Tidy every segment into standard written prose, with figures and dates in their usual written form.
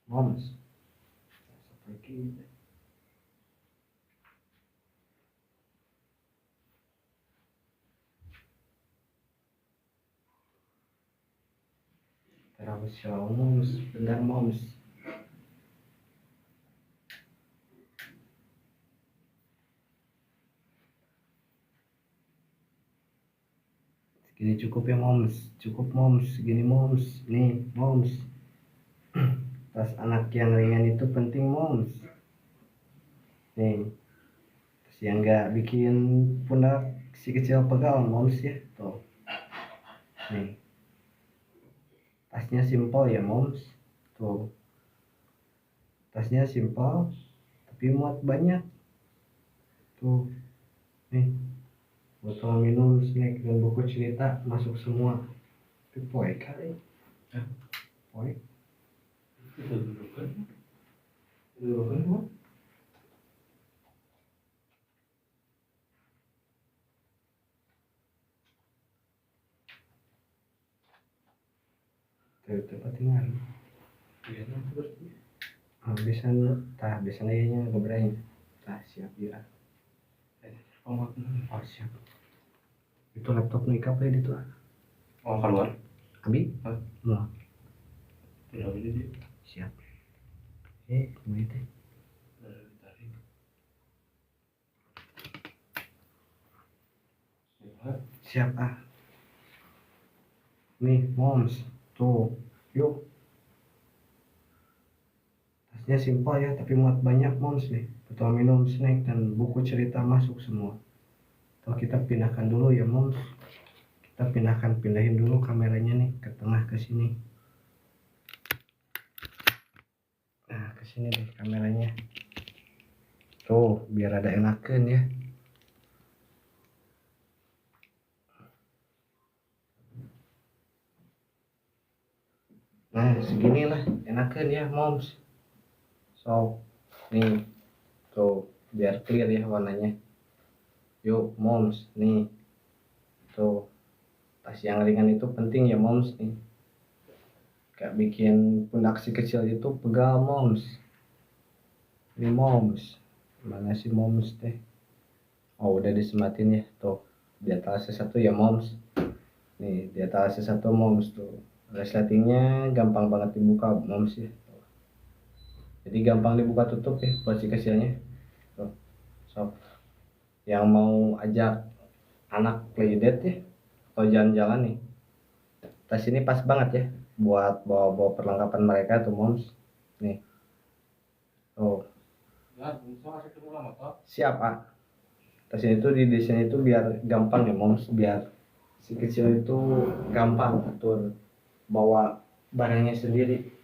moms seperti terlalu slow moms, benar moms. Segini cukup ya moms, cukup moms, segini moms, nih moms. Tas anak yang ringan itu penting moms, nih tas yang nggak bikin pundak si kecil pegal moms ya, tuh nih tasnya simpel ya moms, tuh tasnya simpel tapi muat banyak, tuh nih botol minum, snack, dan buku cerita masuk semua. Tapi poek kali poek itu dulu tempat tinggal bisa tah biasanya nya keberani tah siap ya. Oh siap itu laptop nih kabel itu keluar abi mau siap ini teh siap nih moms tuh yuk. Tasnya simpel ya tapi muat banyak moms nih, botol minum, snack, dan buku cerita masuk semua. Kalau kita pindahkan dulu ya moms, kita pindahin dulu kameranya nih ke tengah ke sini. Nah ke sini deh kameranya tuh biar ada enakan ya. Nah seginilah enakan ya moms. So nih tuh biar clear ya warnanya. Yuk moms nih tuh tas yang ringan itu penting ya moms nih, gak bikin pundak si kecil itu pegal moms. Ini moms mana sih moms teh, oh udah disematin ya tuh di atas satu ya moms, nih di atas satu moms tuh resletingnya gampang banget dibuka moms ya, jadi gampang dibuka tutup ya buat si kecilnya tuh. So yang mau ajak anak playdate ya atau jalan-jalan nih, tas ini pas banget ya buat bawa perlengkapan mereka tuh moms nih tuh. Siap tas ini tuh didesain itu biar gampang ya moms, biar si kecil itu gampang atur bawa barangnya sendiri.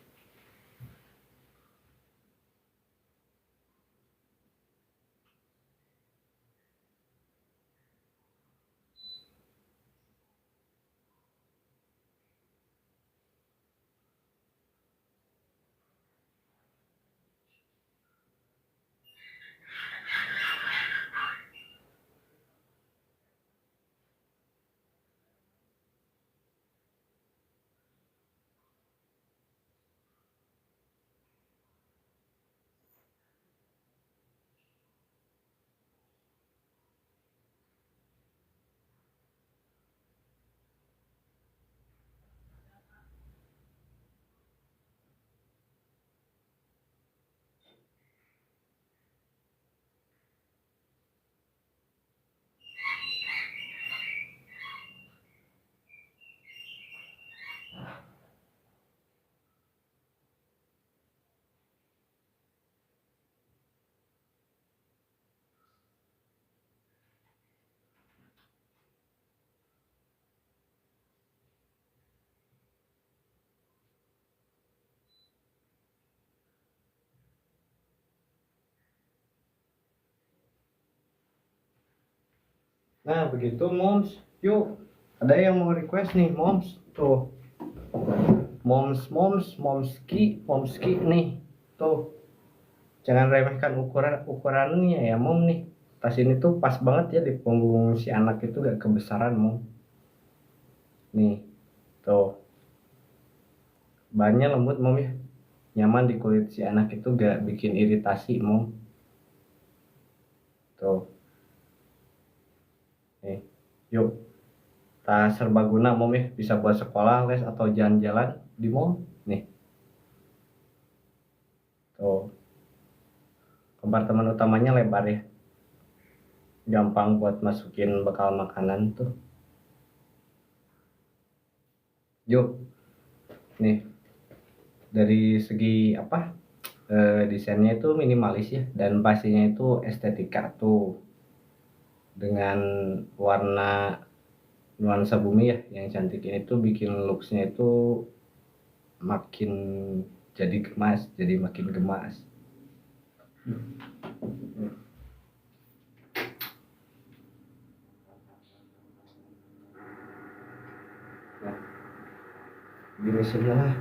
Nah begitu moms, yuk ada yang mau request nih moms tuh, momski nih tuh, jangan remehkan ukurannya ya mom nih, tas ini tuh pas banget ya di punggung si anak itu gak kebesaran mom, nih tuh bahannya lembut mom ya, nyaman di kulit si anak itu, gak bikin iritasi mom. Tuh nih, yuk tak serbaguna mom ya, bisa buat sekolah, les, atau jalan-jalan di mall nih. Tuh kompartemen utamanya lebar ya, gampang buat masukin bekal makanan tuh. Yuk nih, dari segi apa, desainnya itu minimalis ya, dan pastinya itu estetika tuh, dengan warna nuansa bumi ya yang cantik ini tuh bikin looksnya itu makin jadi gemas, jadi makin gemas. Nah, gini saja lah,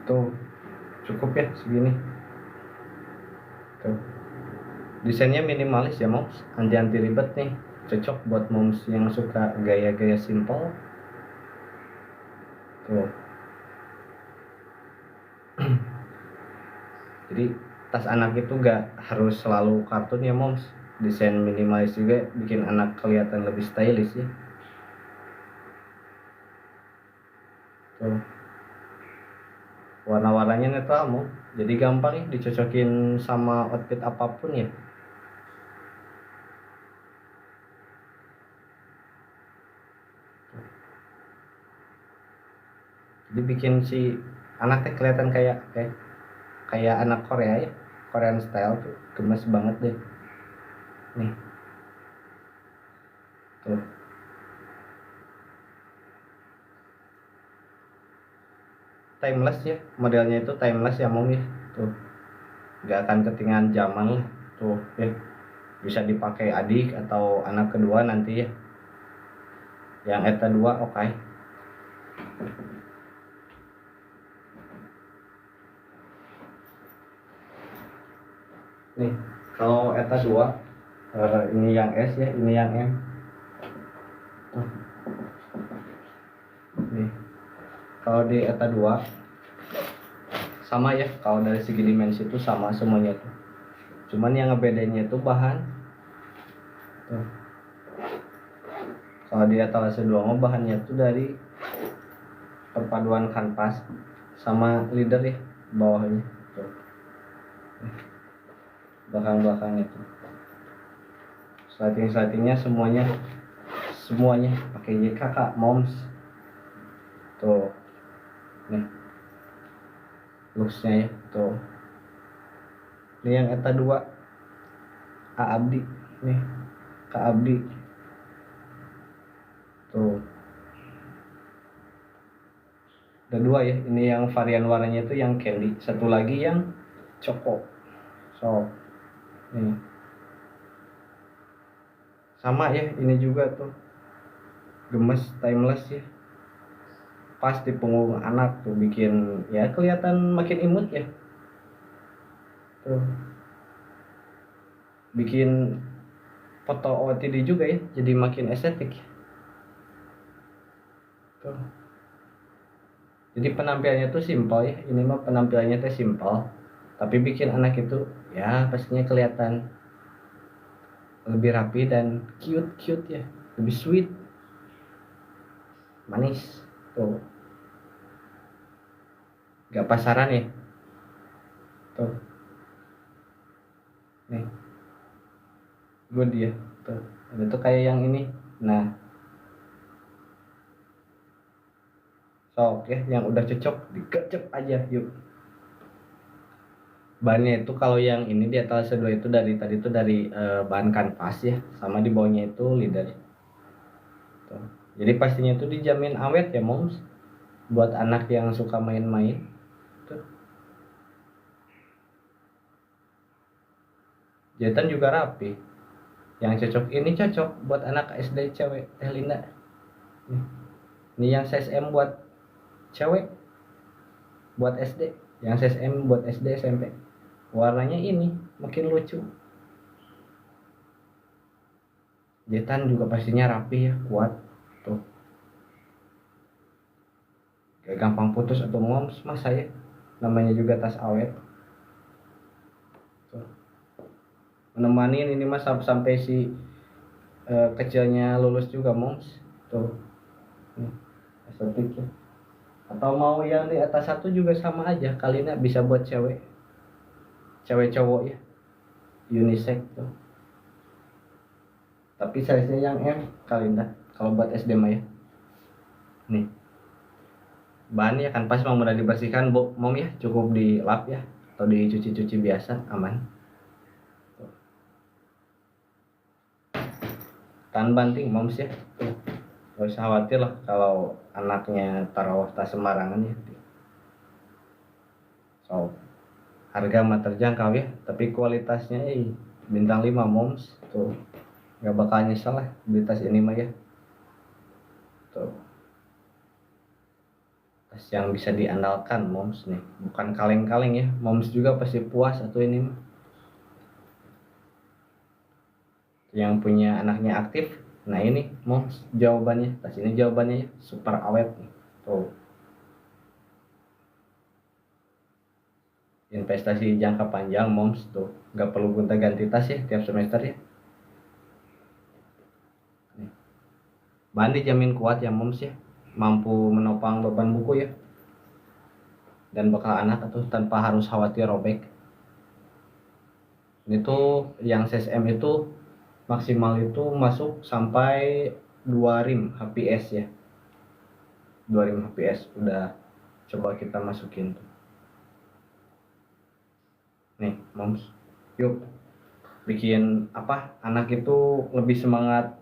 tuh cukup ya segini. Tuh desainnya minimalis ya moms, anti ribet nih, cocok buat moms yang suka gaya-gaya simple. Tuh jadi tas anak itu gak harus selalu kartun ya moms, desain minimalis juga bikin anak kelihatan lebih stylish ya. Tuh warna-warnanya netral mom, jadi gampang ya dicocokin sama outfit apapun ya. Jadi bikin si anaknya kelihatan kayak anak Korea ya, Korean style tuh, gemes banget deh nih. Tuh timeless ya, modelnya itu timeless ya mom ya. Tuh gak akan ketinggalan zaman lah tuh ya, bisa dipakai adik atau anak kedua nanti ya, yang eta 2 oke. Nih kalau eta 2, ini yang S ya, ini yang M. Tuh. Nih kalau di eta 2 sama ya, kalau dari segi dimensi itu sama semuanya tuh, cuman yang ngebedainnya itu bahan tuh. Kalau di etalase 2 mah bahannya tuh dari perpaduan kanvas sama leather ya bawahnya tuh, belakang-belakangnya tuh slating-slatingnya semuanya pakai YKK moms. Tuh nih looksnya ya tuh. Ini yang eta 2 A Abdi nih, Kak Abdi tuh. Ada 2 ya, ini yang varian warnanya itu yang candy, satu lagi yang coko. So nih sama ya, ini juga tuh gemes, timeless ya, pas di punggung anak tuh, bikin ya kelihatan makin imut ya tuh, bikin foto OOTD juga ya jadi makin estetik ya. Tuh jadi penampilannya tuh simpel ya, ini mah penampilannya tuh simpel tapi bikin anak itu ya pastinya kelihatan lebih rapi dan cute ya, lebih sweet, manis tuh, gak pasaran ya tuh. Nih good ya tuh, ada tuh kayak yang ini. Nah sok ya yang udah cocok digecep aja yuk. Bahannya itu kalau yang ini di etalase 2 itu dari tadi itu dari bahan kanvas ya, sama di bawahnya itu leather tuh. Jadi pastinya itu dijamin awet ya moms, buat anak yang suka main-main tuh. Jahitan juga rapi, yang cocok ini cocok buat anak SD cewek Teh Linda nih. Ini yang size M buat cewek, buat SD, yang size M buat SD SMP. Warnanya ini makin lucu, jahitan juga pastinya rapi ya, kuat tuh, gak gampang putus atau moms mas saya namanya juga tas awet. Tuh. Menemani ini mas sampai si kecilnya lulus juga moms. Tuh nih, estetik ya. Atau mau yang di atas satu juga sama aja, kalinya bisa buat cewek cowok ya, unisex tuh. Tapi size nya yang M kalinya kalau buat SD mah ya. Nih bahannya kan pas mau mudah dibersihkan mom ya, cukup dilap ya atau dicuci-cuci biasa, aman. Tahan banting moms ya. Tuh. Gak usah khawatir lah kalau anaknya taruh tas sembarangan ya. So harga mah terjangkau ya, tapi kualitasnya bintang 5 moms tuh. Gak bakal nyesel lah beli tas ini mah ya. Tuh. Tas yang bisa diandalkan moms nih, bukan kaleng-kaleng ya. Moms juga pasti puas atau ini mah. Yang punya anaknya aktif, nah ini moms jawabannya, tas ini jawabannya ya, super awet nih. Tuh. Investasi jangka panjang moms tuh, nggak perlu gonta-ganti tas ya tiap semester ya. Bahan dijamin kuat ya moms ya, mampu menopang beban buku ya dan bekal anak atau tanpa harus khawatir robek. Ini tuh yang CSM itu maksimal itu masuk sampai 2 rim HPS ya, 2 rim HPS udah. Coba kita masukin tuh nih moms, yuk bikin apa anak itu lebih semangat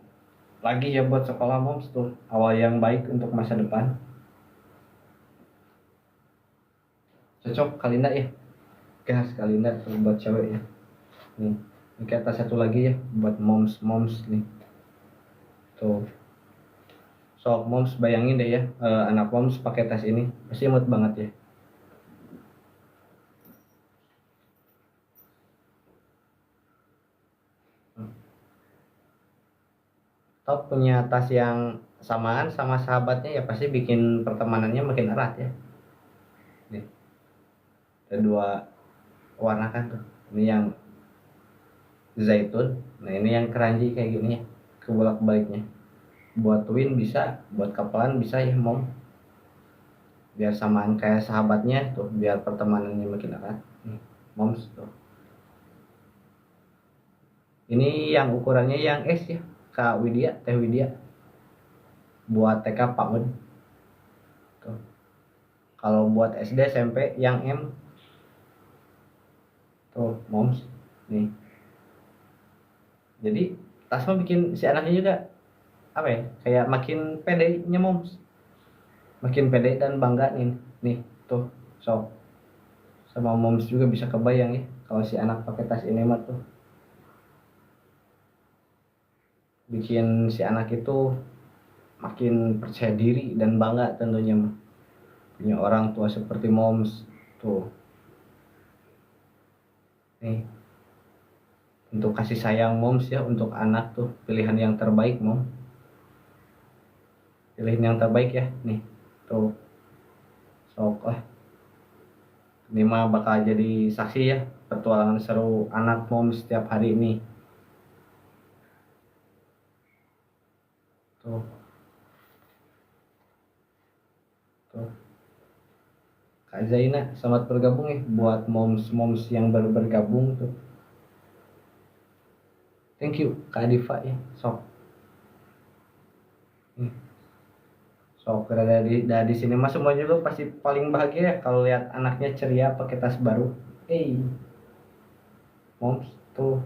lagi ya buat sekolah moms tuh, awal yang baik untuk masa depan. Cocok kali enggak ya, gas kali enggak tuh buat cewek ya. Nih ini kata satu lagi ya buat moms nih tuh. Sok moms bayangin deh ya, anak moms pakai tas ini pasti imut banget ya. Atau punya tas yang samaan sama sahabatnya ya pasti bikin pertemanannya makin erat ya. Nih ada 2 warna kan tuh, ini yang zaitun, nah ini yang keranji kayak gini ya, kebolak-baliknya. Buat twin bisa, buat kapelan bisa ya mom, biar samaan kayak sahabatnya tuh, biar pertemanannya makin erat. Moms tuh ini yang ukurannya yang S ya, Kak Widya, Teh Widya, buat TK PAUD tuh. Kalau buat SD SMP yang M tuh moms nih. Jadi tas mah bikin si anaknya juga apa ya, kayak makin pede nya moms, makin pede dan bangga nih tuh. So sama moms juga bisa kebayang ya kalau si anak pakai tas ini mah tuh, bikin si anak itu makin percaya diri dan bangga tentunya mah punya orang tua seperti moms tuh. Nih untuk kasih sayang moms ya untuk anak tuh, pilihan yang terbaik mom, pilihan yang terbaik ya nih tuh. Sok lah ini mah bakal jadi saksi ya petualangan seru anak moms setiap hari ini tuh. Kak Zaina selamat bergabung ya buat moms yang baru bergabung tuh. Thank you Kak Diva ya. Sok sok dari sini mas semuanya tuh pasti paling bahagia ya kalau lihat anaknya ceria pakai tas baru. Moms tuh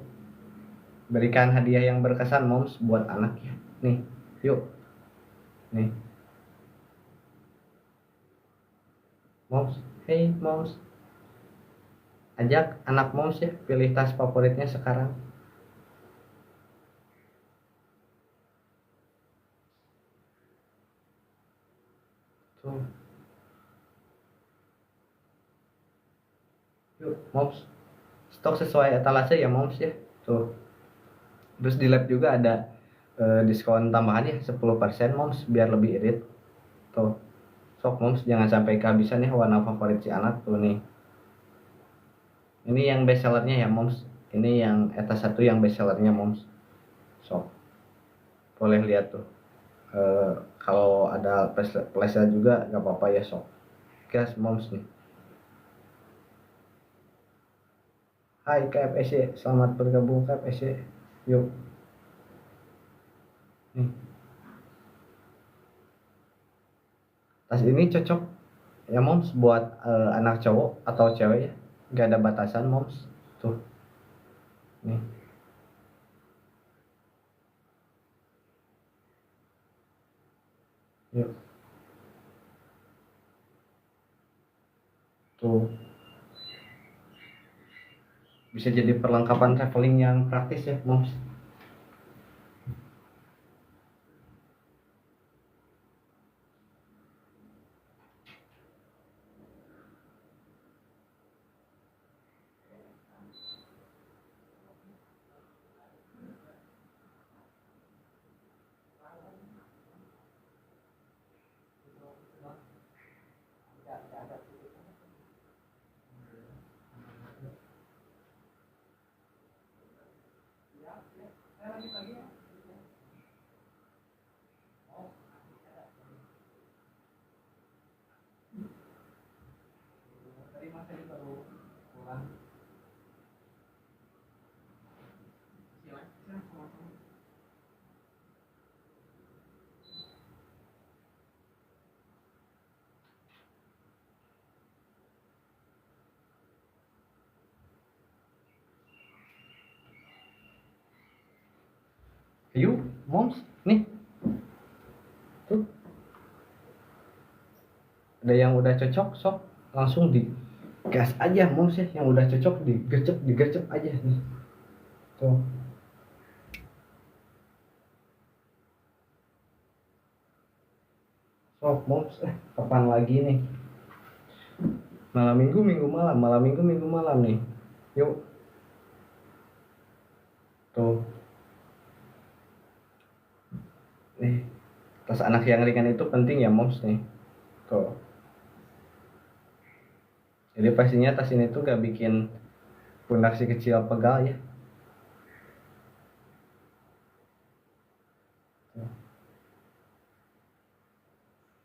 berikan hadiah yang berkesan moms buat anaknya nih. Yuk nih moms, moms, ajak anak moms ya pilih tas favoritnya sekarang tuh. Yuk moms, stok sesuai etalase ya moms ya tuh. Terus di lab juga ada diskon tambahan ya 10% moms biar lebih irit tuh. Sok moms jangan sampai kehabisan ya warna favorit si anak tuh nih. Ini yang best sellernya ya moms. Ini yang eta satu yang best sellernya moms. Sok boleh lihat tuh. Kalau ada flashnya juga gak apa-apa ya sok. Gas moms nih. Hai KFSC, selamat bergabung KFSC. Yuk. Nih. Tas ini cocok ya moms buat anak cowok atau cewek ya. Gak ada batasan moms. Tuh. Nih. Yuk. Tuh. Bisa jadi perlengkapan traveling yang praktis ya moms. Yuk moms nih. Tuh. Ada yang udah cocok sok langsung di gas aja moms ya, yang udah cocok digercep aja nih. Tuh. Sok moms kapan lagi nih? Malam minggu minggu malam nih. Yuk. Tuh. Nih. Tas anak yang ringan itu penting ya moms nih. Tuh. Jadi pastinya tas ini tuh gak bikin pundak si kecil pegal ya.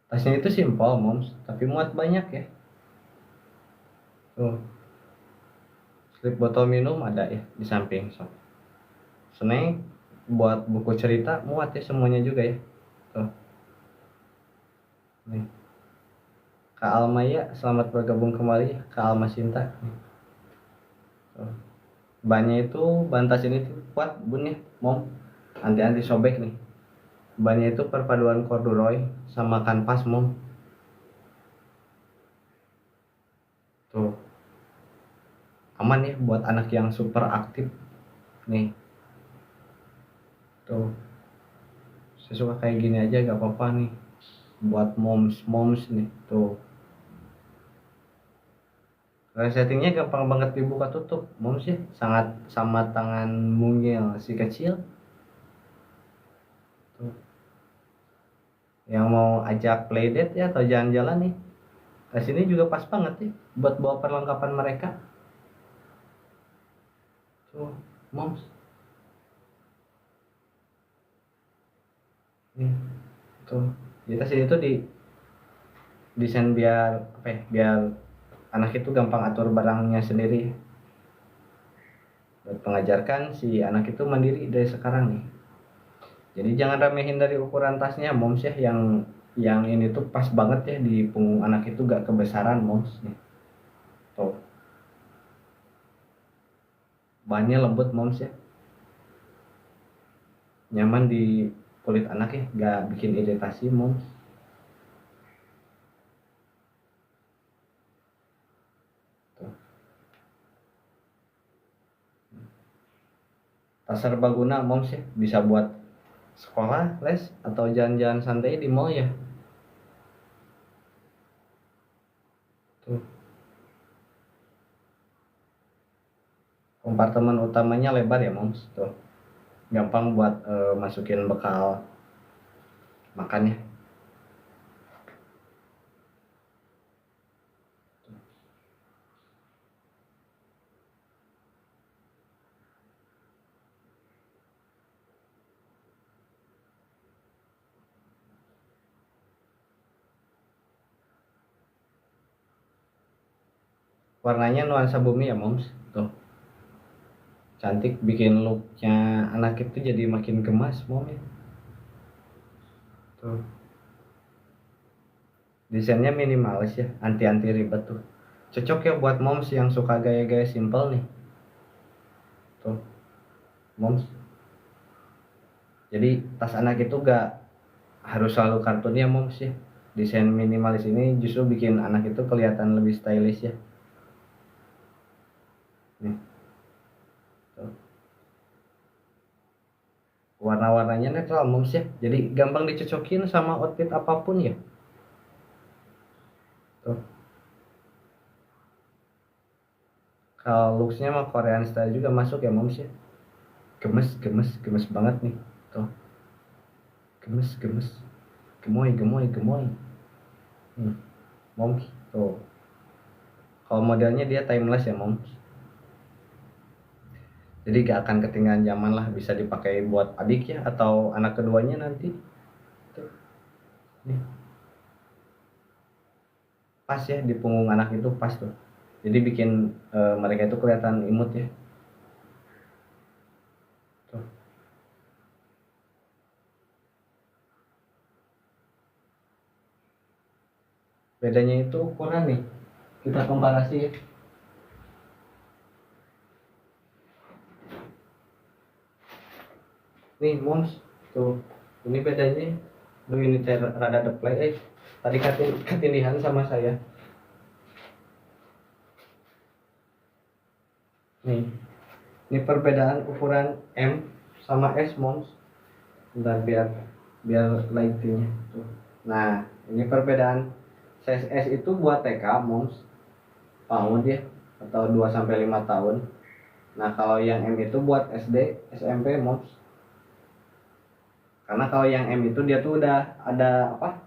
Tasnya itu simpel moms, tapi muat banyak ya. Tuh. Slip botol minum ada ya di samping. So. Snack buat buku cerita muat ya semuanya juga ya. Tuh. Nih. Kak Almaya, selamat bergabung kembali Kak Alma Sinta. Tuh. Bannya itu bantas ini tuh kuat bun ya, mom. Anti sobek nih. Bannya itu perpaduan corduroy sama kanvas mom. Tuh. Aman ya buat anak yang super aktif nih. Tuh. Saya suka kayak gini aja gak apa-apa nih buat moms nih. Tuh. Settingnya gampang banget dibuka tutup moms ya, sangat sama tangan mungil si kecil. Tuh. Yang mau ajak playdate ya atau jalan-jalan nih, nah sini juga pas banget ya buat bawa perlengkapan mereka. Tuh moms nih. Tuh di tas ini tuh di desain biar apa ya, biar anak itu gampang atur barangnya sendiri, buat mengajarkan si anak itu mandiri dari sekarang nih. Jadi jangan remehin dari ukuran tasnya moms ya, yang ini tuh pas banget ya di punggung anak itu, gak kebesaran moms nih. Tuh. Bahannya lembut moms ya, nyaman di kulit anak ya, gak bikin iritasi moms. Tuh. Tas serbaguna moms ya, bisa buat sekolah, les, atau jalan-jalan santai di mall ya. Tuh. Kompartemen utamanya lebar ya moms. Tuh. Gampang buat masukin bekal makannya. warnanya nuansa bumi ya moms, tuh cantik, bikin looknya anak itu jadi makin gemas mom ya. Tuh desainnya minimalis ya, anti ribet tuh, cocok ya buat moms yang suka gaya-gaya simple nih. Tuh moms, jadi tas anak itu gak harus selalu kartun ya moms ya. Desain minimalis ini justru bikin anak itu kelihatan lebih stylish ya. Nih, tuh. Warna-warnanya netral moms ya, jadi gampang dicocokin sama outfit apapun ya. Tuh, kalau looksnya mah Korean style juga masuk ya moms ya. Gemes gemes gemes banget nih. Tuh, gemes gemes, gemoy gemoy gemoy. Moms, tuh kalau modelnya dia timeless ya moms, jadi gak akan ketinggalan zaman lah, bisa dipakai buat adik ya atau anak keduanya nanti. Tuh, nih pas ya di punggung anak itu pas tuh, jadi bikin mereka itu kelihatan imut ya. Tuh, bedanya itu ukuran nih, kita komparasi ya. Nih moms, tuh ini bedanya. Duh ini rada deplay tadi ketindihan sama saya. Nih, ini perbedaan ukuran M sama S moms. Bentar biar lightingnya tuh. Nah, ini perbedaan size S itu buat TK moms, PAUD ya, atau 2 sampai 5 tahun. Nah, kalau yang M itu buat SD, SMP moms. Karena kalau yang M itu dia tuh udah ada apa?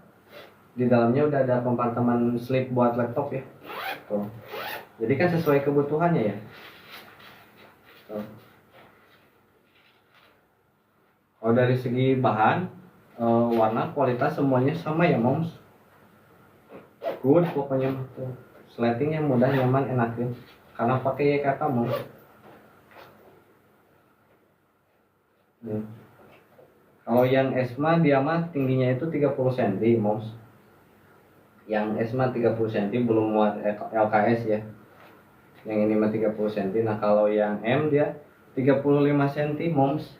Di dalamnya udah ada kompartemen slip buat laptop ya. Tuh. Jadi kan sesuai kebutuhannya ya. Tuh. Kalau dari segi bahan, warna, kualitas semuanya sama ya moms. Good pokoknya tuh. Sletingnya mudah, nyaman, enak ya. Karena pakai YKK moms. Nih. Kalau yang Esma dia mah tingginya itu 30 cm moms. Yang Esma 30 cm belum muat LKS ya. Yang ini mah 30 cm. Nah, kalau yang M dia 35 cm moms.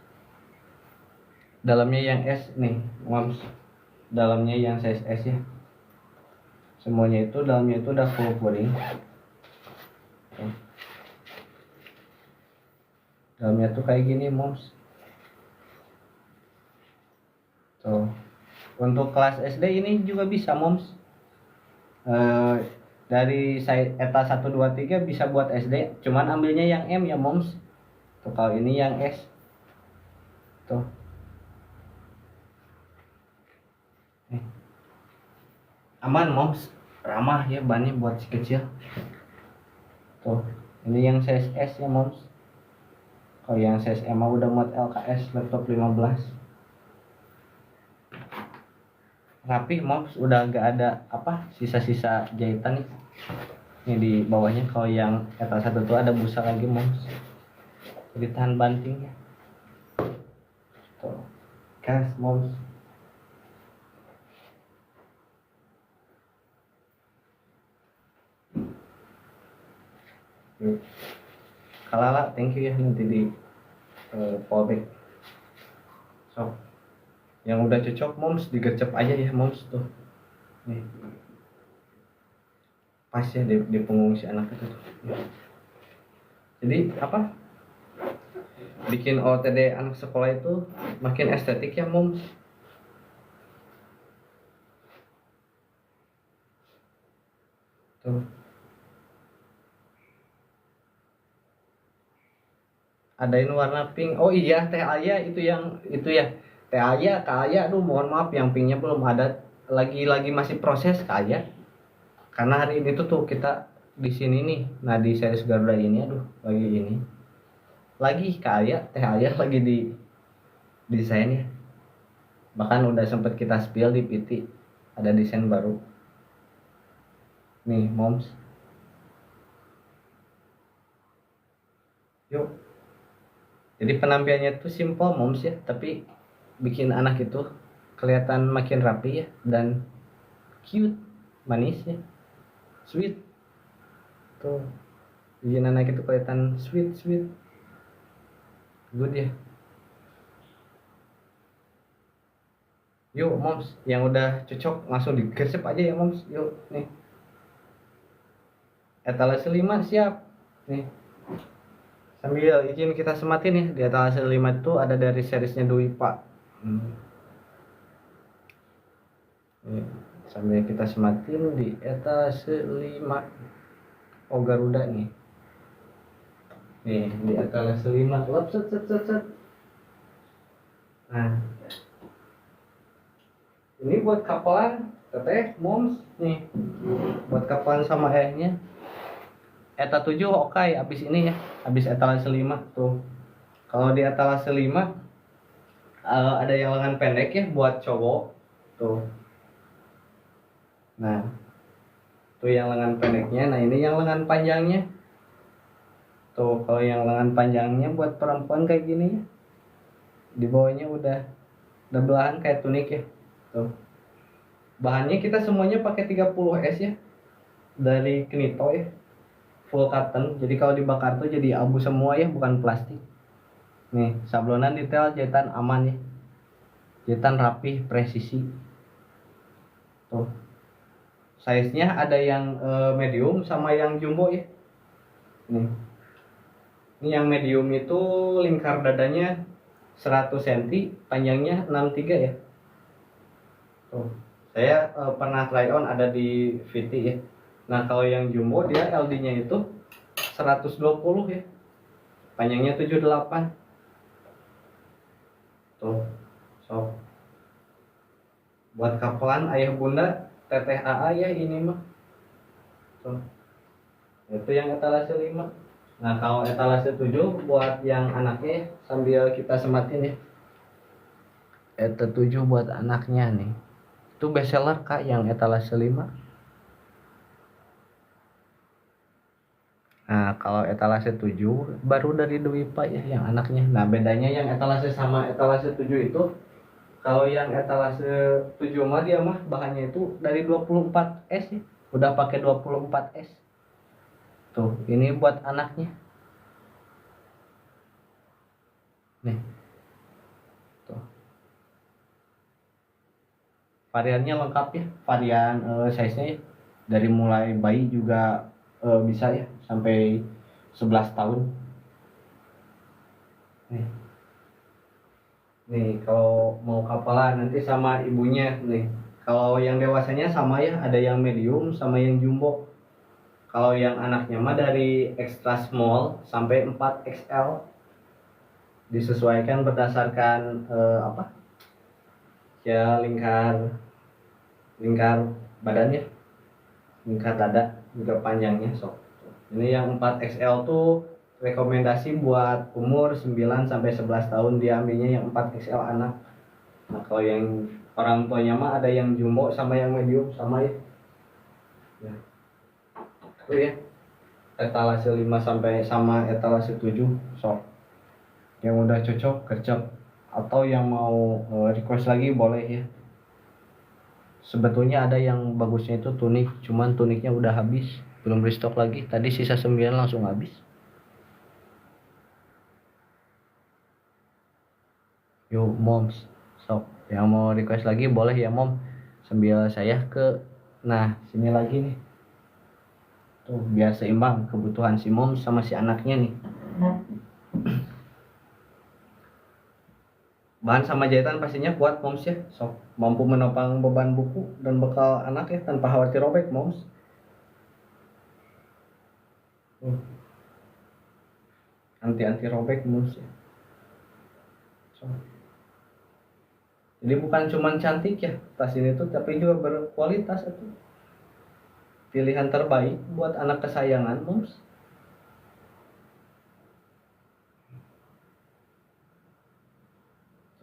Dalamnya yang S nih moms. Dalamnya yang size S ya. Semuanya itu dalamnya itu udah full coding. Dalamnya tuh kayak gini moms. Tuh. Untuk kelas SD ini juga bisa moms. Dari saya ETA 1 2 3 bisa buat SD, cuman ambilnya yang M ya moms. Tuh kalau ini yang S. Tuh. Aman moms, ramah ya, bannya buat si kecil. Tuh, ini yang size S ya moms. Kalau yang size M udah muat LKS laptop 15. Rapih moms, udah gak ada apa sisa-sisa jahitan nih. Ini di bawahnya. Kalau yang ETA 1 tuh ada busa lagi moms. Jadi tahan banting ya. Tuh. Gas moms. Kalala, thank you ya, nanti di fallback. So, yang udah cocok moms digercep aja ya moms tuh. Nih. Pas ya di punggung si anak itu tuh. Jadi apa? Bikin OOTD anak sekolah itu makin estetik ya moms. Tuh. Adain warna pink. Oh iya, Teh Aya itu ya. Teh Aya, Kak Aya, aduh mohon maaf yang pinknya belum ada. Lagi masih proses Kak Aya. Karena hari ini tuh kita di sini nih. Nah, di series Garuda ini aduh lagi ini. Lagi Kak Aya, Teh Aya lagi di desain ya. Bahkan udah sempet kita spill di PT. Ada desain baru. Nih, moms. Yuk, jadi penampilannya tuh simple moms ya, tapi bikin anak itu kelihatan makin rapi ya, dan cute, manis ya, sweet. Tuh, bikin anak itu kelihatan sweet, sweet, good ya. Yuk moms, yang udah cocok langsung digersep aja ya moms. Yuk nih, etalase 5 siap nih. Sambil izin kita sematin ya, di etalase 5 itu ada dari seriesnya Dwi Pak. Nih, sambil kita sematin di etalase 5. Oh Garuda nih. Nih di etalase 5. Lep, set set set set. Nah, ini buat kapelan teteh moms nih, buat kapelan sama ayahnya. Eta 7 oke, abis ini ya, abis etalase 5 tuh. Kalau di etalase 5 ada yang lengan pendek ya buat cowok tuh. Nah, tuh yang lengan pendeknya. Nah, ini yang lengan panjangnya. Tuh, kalau yang lengan panjangnya buat perempuan kayak gini ya. Di bawahnya udah belahan kayak tunik ya. Tuh. Bahannya kita semuanya pakai 30S ya. Dari Knito ya. Full cotton. Jadi kalau dibakar tuh jadi abu semua ya, bukan plastik. Nih, sablonan detail jahitan aman ya. Jahitan rapih, presisi. Tuh. Size-nya ada yang medium sama yang jumbo ya. Nih. Ini yang medium itu lingkar dadanya 100 cm, panjangnya 63 ya. Tuh. Saya pernah try on ada di VT ya. Nah, kalau yang jumbo dia LD-nya itu 120 ya. Panjangnya 78. Tuh. So. Buat kapelan ayah bunda, teteh AA ya ini mah. Tuh. Itu yang etalase 5. Nah, kalau etalase 7 buat yang anaknya sambil kita sematin ya. Etalase 7 buat anaknya nih. Itu best seller Kak yang etalase 5. Nah, kalau etalase 7 baru dari Dwi Pak ya yang anaknya. Nah, bedanya yang etalase sama etalase 7 itu, kalau yang etalase 7 mah dia mah bahannya itu dari 24S ya. Udah pakai 24S. Tuh, ini buat anaknya. Nih. Tuh. Variannya lengkap ya, varian size-nya ya. Dari mulai bayi juga bisa ya sampai 11 tahun. Nih. Nih, kalau mau kapalan nanti sama ibunya nih. Kalau yang dewasanya sama ya, ada yang medium sama yang jumbo. Kalau yang anaknya mah dari extra small sampai 4XL. Disesuaikan berdasarkan apa? Ya lingkar badannya, lingkar dada juga panjangnya sok. Ini yang 4XL tuh rekomendasi buat umur 9 sampai 11 tahun, diambilnya yang 4XL anak. Nah, kalau yang orang tuanya mah ada yang jumbo sama yang medium sama ya. Ya. Itu ya. Etalase 5 sampai sama etalase 7 sok. Yang udah cocok gercep, atau yang mau request lagi boleh ya. Sebetulnya ada yang bagusnya itu tunik, cuman tuniknya udah habis, belum restock lagi. Tadi sisa 9 langsung habis. Yuk moms, sok yang mau request lagi boleh ya mom. Sambil saya ke sini lagi nih. Tuh biar seimbang kebutuhan si mom sama si anaknya nih. Bahan sama jahitan pastinya kuat moms ya. Sok mampu menopang beban buku dan bekal anak ya tanpa khawatir robek moms. Anti robek moms ya. Sok. Jadi bukan cuma cantik ya tas ini tuh, tapi juga berkualitas itu. Pilihan terbaik buat anak kesayangan moms.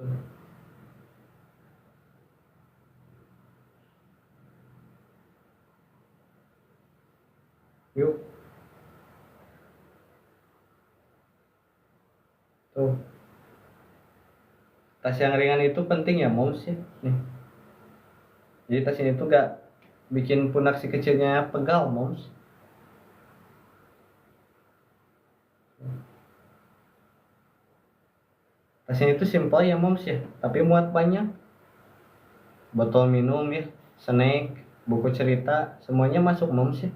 Tuh. Yuk. tuh. Tas yang ringan itu penting ya moms ya nih. Jadi tas ini tuh gak bikin pundak si kecilnya pegal moms. Tas ini tuh simple ya moms ya, tapi muat banyak. Botol minum ya, snack, buku cerita, semuanya masuk moms ya.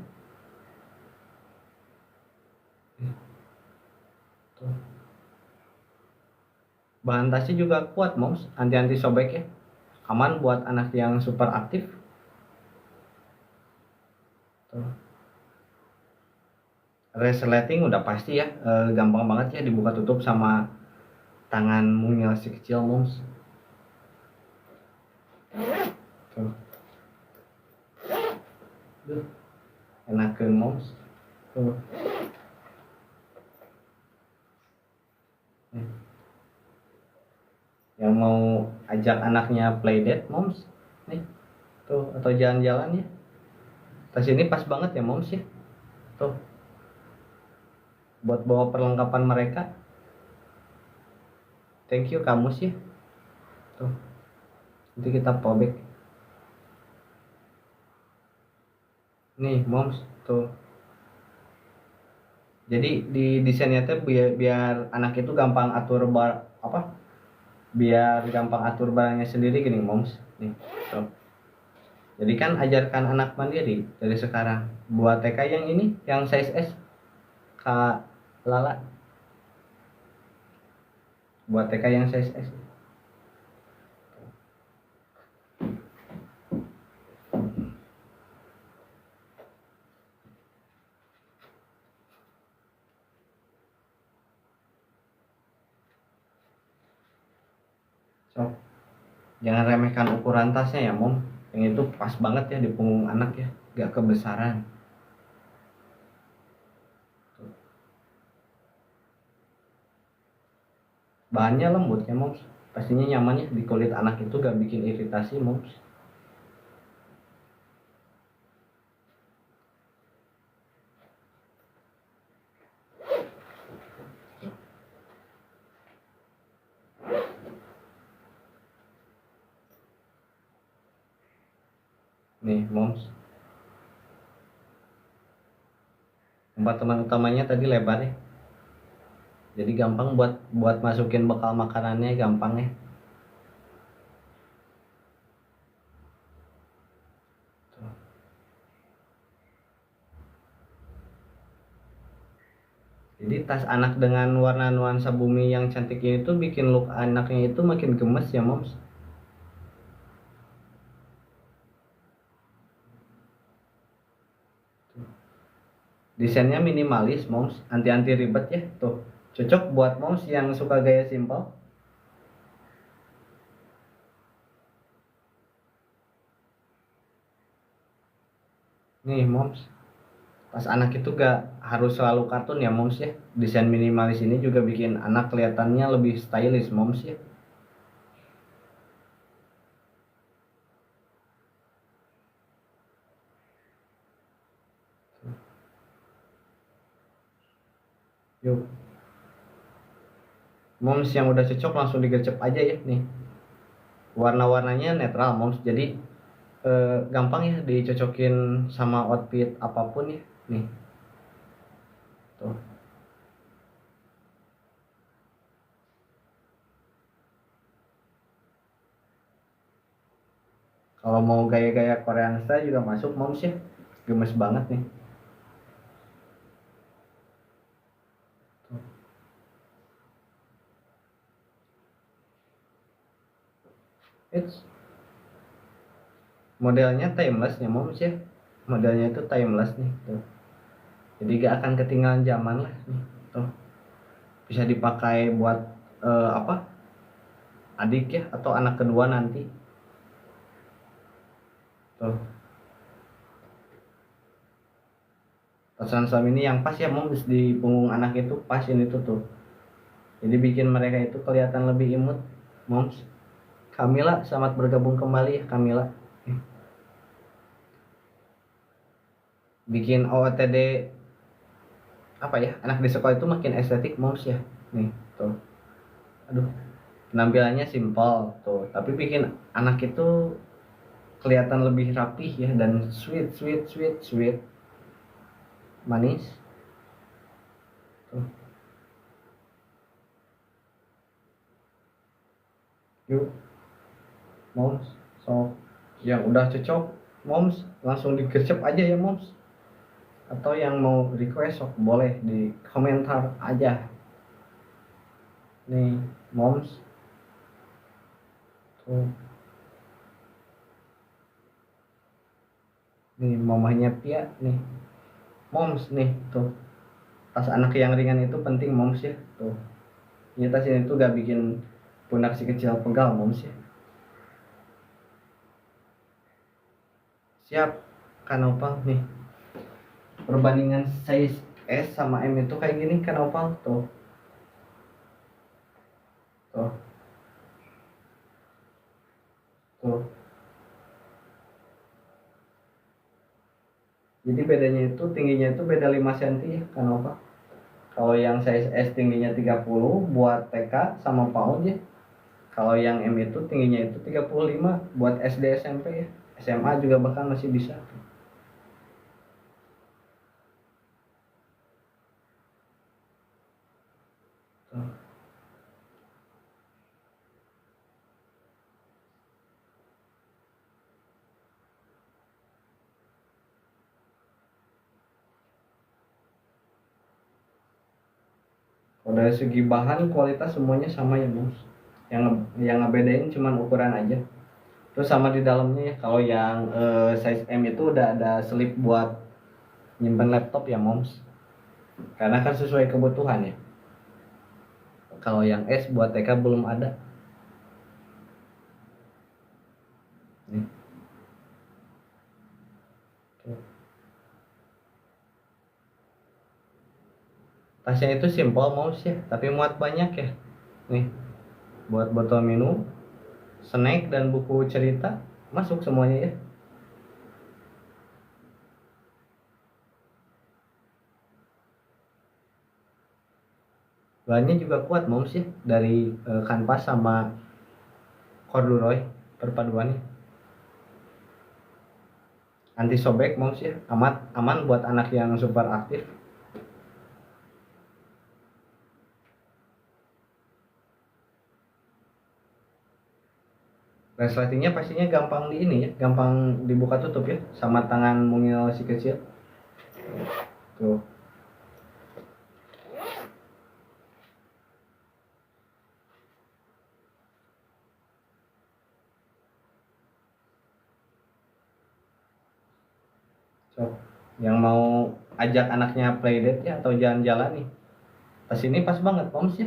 Tuh. Bahan tasnya juga kuat moms, anti sobek ya, aman buat anak yang super aktif. Tuh. Resleting udah pasti ya, gampang banget ya dibuka tutup sama tangan mungil si kecil moms. Tuh. Duh, enakeun moms. Tuh. Yang mau ajak anaknya playdate moms nih tuh, atau jalan-jalan ya, tas ini pas banget ya moms ya tuh, buat bawa perlengkapan mereka. Thank you kamus ya tuh, nanti kita pobek nih moms tuh. Jadi di desainnya tuh biar anak itu gampang atur biar gampang atur barangnya sendiri gini moms nih tuh. Jadi kan ajarkan anak mandiri dari sekarang. Buat TK yang ini yang size S, Kak Lala, buat TK yang size S. So, jangan remehkan ukuran tasnya ya mom. Yang itu pas banget ya di punggung anak ya, gak kebesaran. Bahannya lembut ya moms, pastinya nyaman ya, di kulit anak itu gak bikin iritasi moms. Nih moms, compartemen utamanya tadi lebar ya, jadi gampang buat masukin bekal makanannya, gampang ya. Jadi tas anak dengan warna nuansa bumi yang cantik ini tuh bikin look anaknya itu makin gemes ya moms. Desainnya minimalis moms, anti ribet ya tuh, cocok buat moms yang suka gaya simpel. Nih moms, pas anak itu gak harus selalu kartun ya moms ya, desain minimalis ini juga bikin anak kelihatannya lebih stylish moms ya. Yuk moms yang udah cocok langsung digercep aja ya nih, warna-warnanya netral moms, jadi gampang ya dicocokin sama outfit apapun ya nih tuh. Kalau mau gaya-gaya Korean style juga masuk moms ya, gemes banget nih tuh. It's modelnya timeless ya moms ya, modelnya itu timeless nih tuh, jadi gak akan ketinggalan zaman lah nih tuh. Bisa dipakai buat apa, adik ya atau anak kedua nanti tuh. Pasangan suami ini yang pas ya moms, di punggung anak itu pas ini tuh, jadi bikin mereka itu kelihatan lebih imut moms. Kamila, selamat bergabung kembali ya Kamila. Bikin OOTD apa ya, anak di sekolah itu makin estetik moms ya nih tuh. aduh, penampilannya simpel tuh, tapi bikin anak itu kelihatan lebih rapih ya, dan sweet, manis tuh. Yuk moms, so yang udah cocok moms langsung digercep aja ya moms, atau yang mau request sok boleh di komentar aja nih moms tuh. Nih mamahnya Pia nih moms nih tuh, tas anak yang ringan itu penting moms ya tuh. Ini tas ini tuh gak bikin pundak si kecil pegal moms ya. Siap kan opal nih, perbandingan size S sama M itu kayak gini kan opal tuh. Tuh, tuh. Jadi bedanya itu tingginya itu beda 5 cm ya kan opal. Kalau yang size S tingginya 30 buat TK sama PAUD ya. Kalau yang M itu tingginya itu 35 buat SD SMP ya. SMA juga bahkan masih bisa. Tuh. Kalau dari segi bahan kualitas semuanya sama ya Bos. Yang ngebedain cuman ukuran aja. Terus sama di dalamnya ya, kalau yang size M itu udah ada selip buat nyimpen laptop ya moms. Karena kan sesuai kebutuhan ya. Kalau yang S buat TK belum ada. Nih. Tuh. Tasnya itu simple moms ya, tapi muat banyak ya. Nih, buat botol minum, snack dan buku cerita masuk semuanya ya. Bahannya juga kuat moms ya, dari kanvas sama corduroy perpaduannya. Anti sobek moms ya, aman buat anak yang super aktif. Resletingnya pastinya gampang di ini ya, gampang dibuka tutup ya, sama tangan mungil si kecil. Tuh. So, yang mau ajak anaknya playdate ya atau jalan-jalan nih, tas ini pas banget moms ya,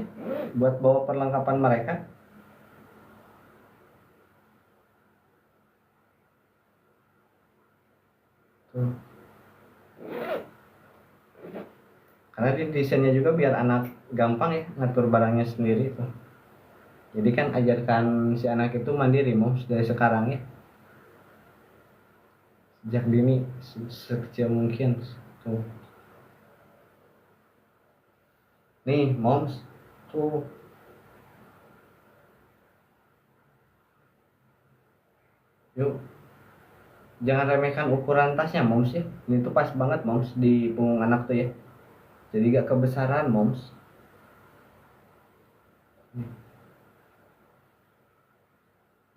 buat bawa perlengkapan mereka. Tuh. Karena di desainnya juga biar anak gampang ya ngatur barangnya sendiri tuh. Jadi kan ajarkan si anak itu mandiri moms dari sekarang ya, sejak dini, sekecil mungkin tuh. Nih moms tuh, yuk jangan remehkan ukuran tasnya moms ya, ini tuh pas banget moms di punggung anak tuh ya, jadi gak kebesaran moms.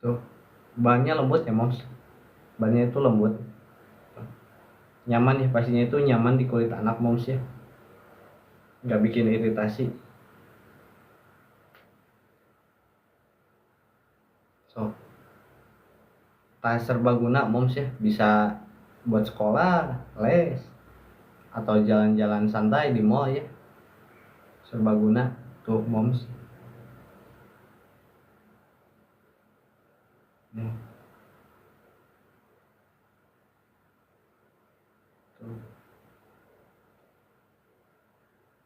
Tuh, bahannya lembut ya moms, bahannya itu lembut, nyaman ya, pastinya itu nyaman di kulit anak moms ya, nggak bikin iritasi. So, tas serbaguna moms ya, bisa buat sekolah, les, atau jalan-jalan santai di mall ya, serbaguna tuh moms. Nih, tuh.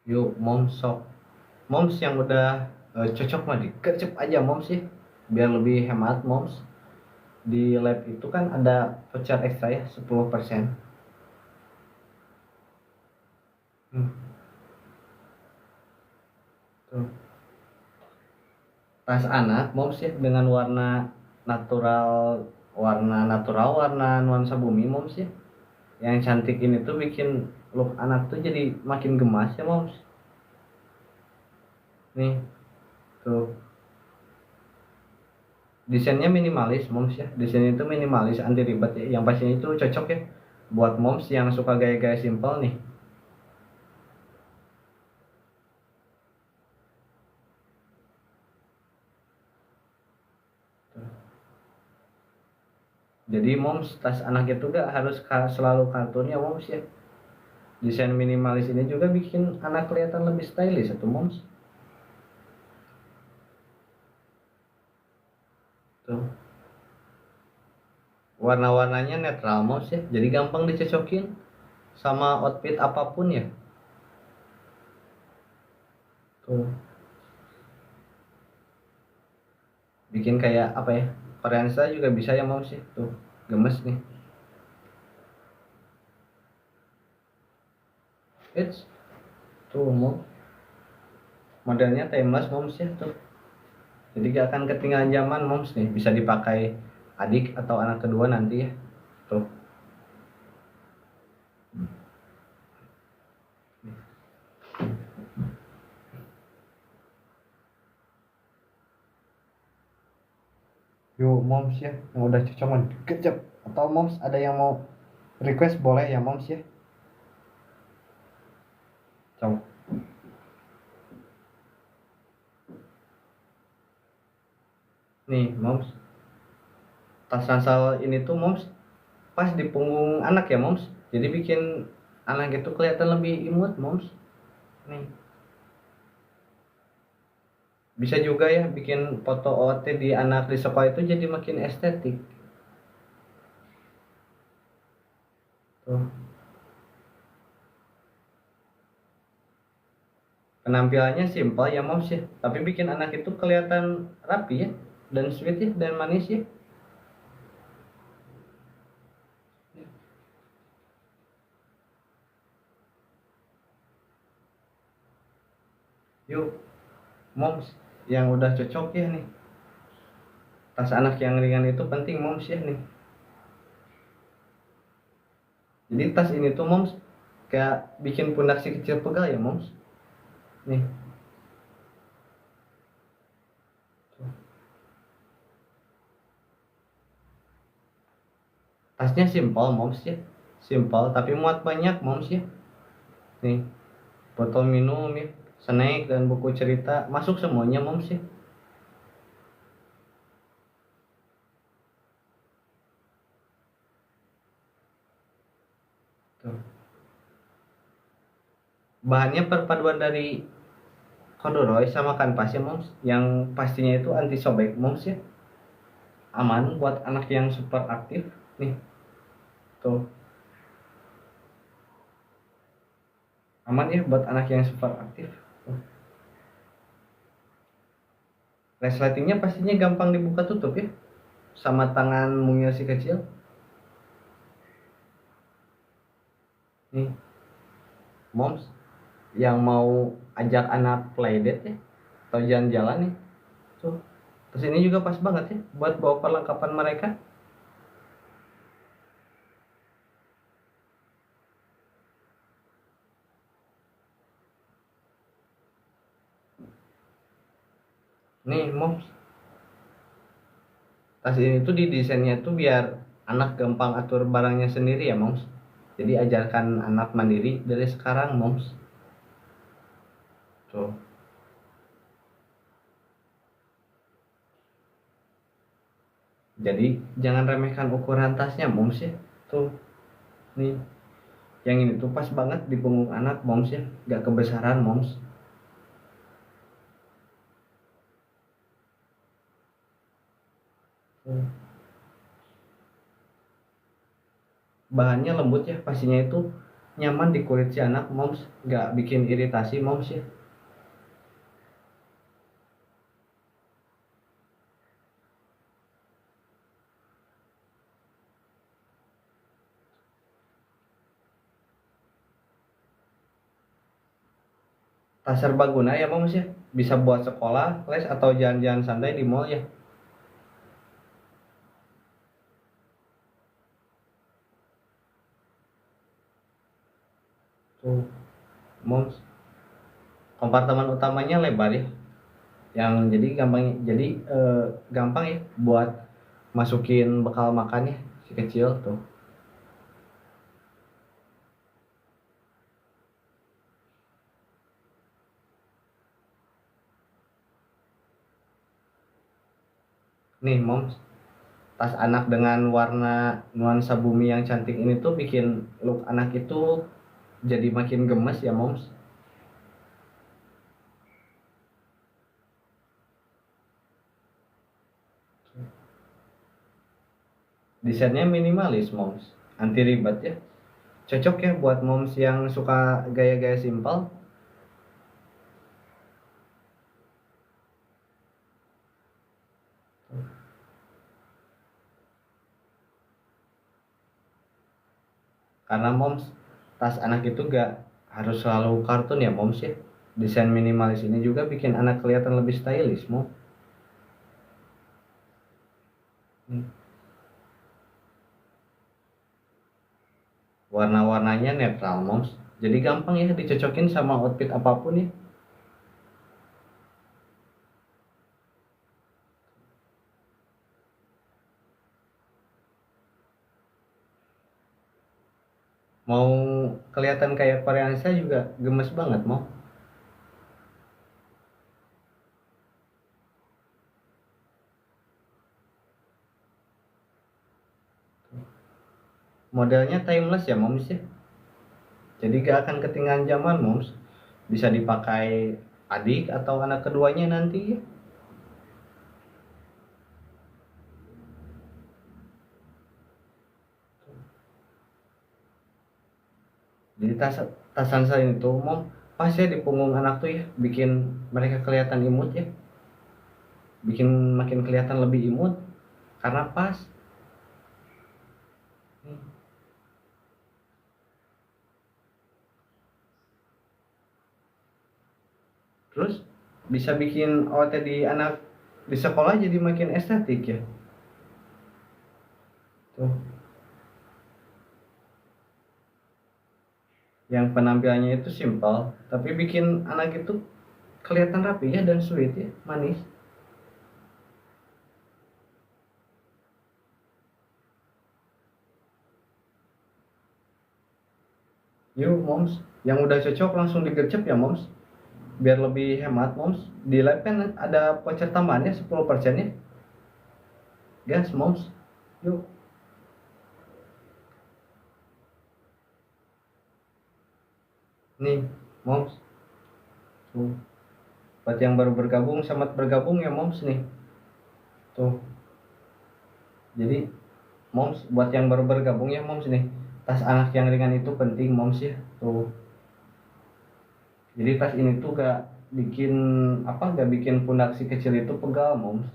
Yuk moms sok, moms yang udah cocok mah dikercep aja moms ya, biar lebih hemat moms. Di lab itu kan ada voucher ekstra ya 10%. Hmm, tuh. tas anak moms ya dengan natural warna warna nuansa bumi moms ya, yang cantik ini tuh bikin look anak tuh jadi makin gemas ya moms. Nih tuh desainnya minimalis moms ya, desainnya itu minimalis anti ribet ya, yang pastinya itu cocok ya buat moms yang suka gaya-gaya simple nih. Jadi moms tas anak itu gak harus selalu kartun ya moms ya, desain minimalis ini juga bikin anak kelihatan lebih stylish atau moms. Tuh warna-warnanya netral moms ya, jadi gampang dicocokin sama outfit apapun ya. Tuh bikin kayak apa ya, Variansa juga bisa ya moms ya, tuh gemes nih. It's tuh moms, modelnya timeless moms ya tuh, jadi gak akan ketinggalan zaman moms nih, bisa dipakai adik atau anak kedua nanti ya. Tuh yuk moms ya, yang udah cocok mah kecep, atau moms ada yang mau request boleh ya moms ya. Coba nih moms, tas ransel ini tuh moms pas di punggung anak ya moms, jadi bikin anak itu kelihatan lebih imut moms. Nih bisa juga ya bikin foto OOT di anak di sekolah itu jadi makin estetik. Tuh penampilannya simpel ya moms ya, tapi bikin anak itu kelihatan rapi ya, dan sweet ya, dan manis ya. Yuk moms, yang udah cocok ya nih, tas anak yang ringan itu penting moms ya nih. Jadi tas ini tuh moms kayak bikin pundak si kecil pegal ya moms. Nih tasnya simpel moms ya, simpel tapi muat banyak moms ya. Nih botol minum ya, snack dan buku cerita masuk semuanya moms ya. Tuh. Bahannya perpaduan dari corduroy sama kanvas ya moms, yang pastinya itu anti sobek moms ya, aman buat anak yang super aktif. Nih tuh aman ya buat anak yang super aktif. Tuh. Resletingnya pastinya gampang dibuka tutup ya, sama tangan mungil si kecil. Nih moms yang mau ajak anak playdate ya atau jalan-jalan nih, tuh terus ini juga pas banget ya buat bawa perlengkapan mereka. Nih moms, tas ini tuh didesainnya tuh biar anak gampang atur barangnya sendiri ya moms, jadi ajarkan anak mandiri dari sekarang moms. Tuh jadi jangan remehkan ukuran tasnya moms ya. Tuh nih yang ini tuh pas banget di punggung anak moms ya, gak kebesaran moms. Tuh. Bahannya lembut ya, pastinya itu nyaman di kulit si anak moms, gak bikin iritasi moms ya. tas serbaguna ya moms ya, bisa buat sekolah, les atau jalan-jalan santai di mall ya. Tuh moms, kompartemen utamanya lebar ya, yang jadi gampang, jadi gampang ya buat masukin bekal makannya si kecil tuh. Nih moms, tas anak dengan warna nuansa bumi yang cantik ini tuh bikin look anak itu jadi makin gemes ya moms. Desainnya minimalis moms, anti ribet ya, cocok ya buat moms yang suka gaya-gaya simpel. Karena moms, tas anak itu gak harus selalu kartun ya moms ya, desain minimalis ini juga bikin anak kelihatan lebih stylish moms. Warna-warnanya netral moms, jadi gampang ya dicocokin sama outfit apapun ya. Mau kelihatan kayak Koreansa juga gemes banget mau. Modelnya timeless ya moms ya, jadi gak akan ketinggalan zaman moms, bisa dipakai adik atau anak keduanya nanti ya. Jadi tas Sansa itu mom pas ya di punggung anak tuh ya, bikin mereka kelihatan imut ya, bikin makin kelihatan lebih imut karena pas. Terus bisa bikin OOTD anak di sekolah jadi makin estetik ya. Tuh, yang penampilannya itu simpel tapi bikin anak itu kelihatan rapi ya dan sweet ya, manis. Yuk moms, yang udah cocok langsung digercep ya moms, biar lebih hemat moms. Di lab kan ada voucher tambahannya 10% ya. Gas moms, yuk. Nih moms, tuh buat yang baru bergabung, selamat bergabung ya moms nih. Tuh, jadi moms buat yang baru bergabung ya moms nih, tas anak yang ringan itu penting moms ya. Tuh, jadi tas ini tuh gak bikin gak bikin pundak si kecil itu pegal moms.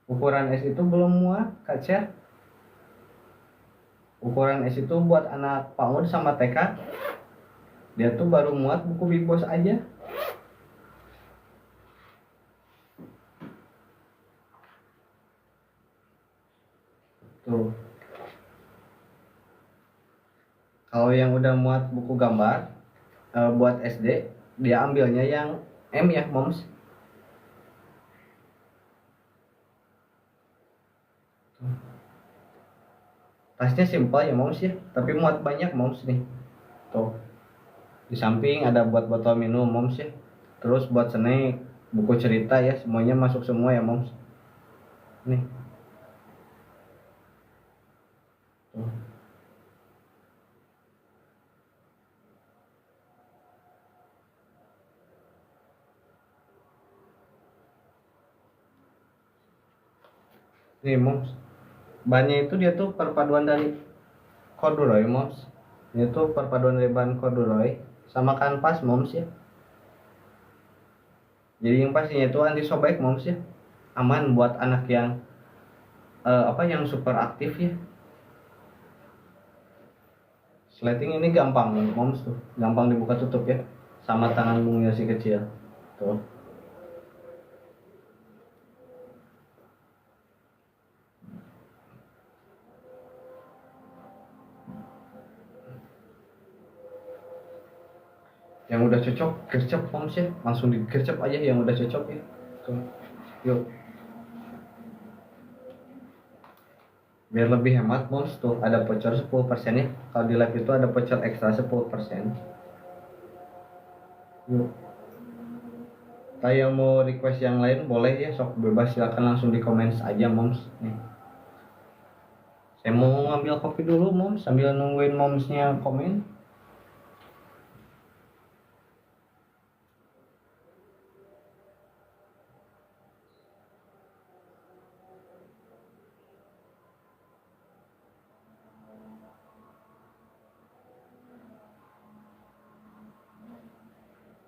Ukuran S itu belum muat Kak Cer. Ukuran S itu buat anak PAUD sama TK, dia tuh baru muat buku Big Boss aja. Tuh, kalau yang udah muat buku gambar buat SD, dia ambilnya yang M ya moms. Tasnya simpel ya moms ya, tapi muat banyak moms nih. Tuh, di samping ada buat botol minum moms ya, terus buat snack, buku cerita ya, semuanya masuk semua ya moms. Nih, tuh. Nih moms, bahannya itu dia tuh perpaduan dari corduroy moms. Ini tuh perpaduan dari bahan corduroy sama kanvas moms ya. Jadi yang pastinya itu anti sobek moms ya, aman buat anak yang yang super aktif ya. Slating ini gampang moms tuh, gampang dibuka tutup ya, sama tangan mungil si kecil tuh. Yang udah cocok gercep moms ya, langsung digercep aja yang udah cocok ya tuh. Yuk, biar lebih hemat moms tuh ada voucher 10% ya, kalau di live itu ada voucher ekstra 10%. Yuk, yang mau request yang lain boleh ya, sok bebas, silakan langsung di komen aja moms. Nih, saya mau ngambil kopi dulu moms sambil nungguin momsnya komen.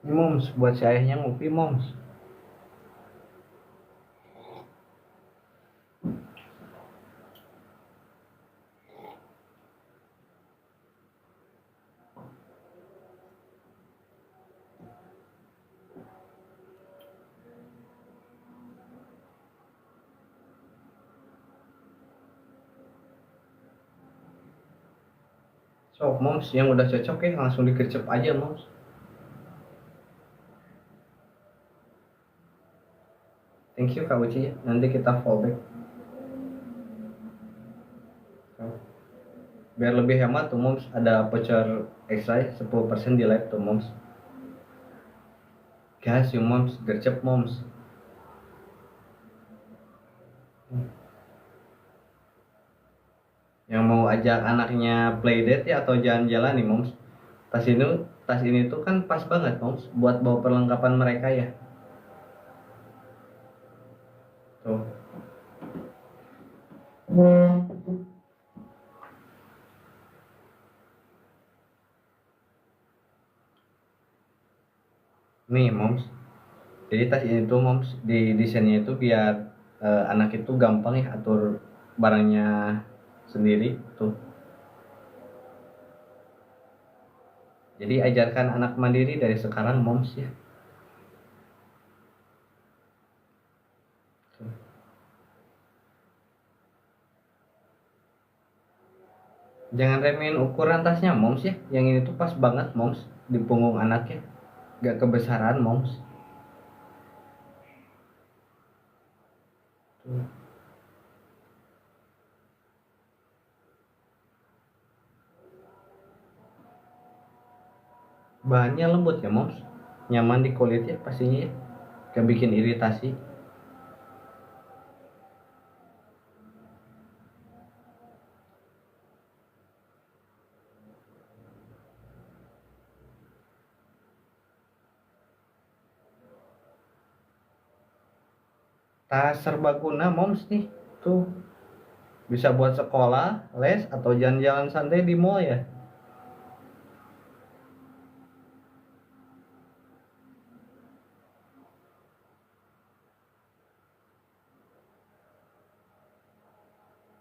Ini moms buat si ayahnya ngopi moms. So moms yang udah cocok ya langsung digercep aja moms. Thank you Kak Uci ya, nanti kita fallback. Biar lebih hemat tuh moms, ada voucher ekstra 10% di live tuh moms. Guys, you moms, gercep moms. Yang mau ajak anaknya playdate ya atau jalan-jalan nih moms, tas ini tuh kan pas banget moms buat bawa perlengkapan mereka ya tuh. Nih moms, jadi tas ini tuh moms di desainnya itu biar anak itu gampang ya atur barangnya sendiri tuh. Jadi ajarkan anak mandiri dari sekarang moms ya. Tuh. Jangan remehin ukuran tasnya moms ya, yang ini tuh pas banget moms di punggung anaknya, gak kebesaran moms. Tuh. Bahannya lembut ya moms, nyaman di kulit ya pastinya ya, gak bikin iritasi. Tas serbaguna moms nih tuh, bisa buat sekolah, les, atau jalan-jalan santai di mall ya.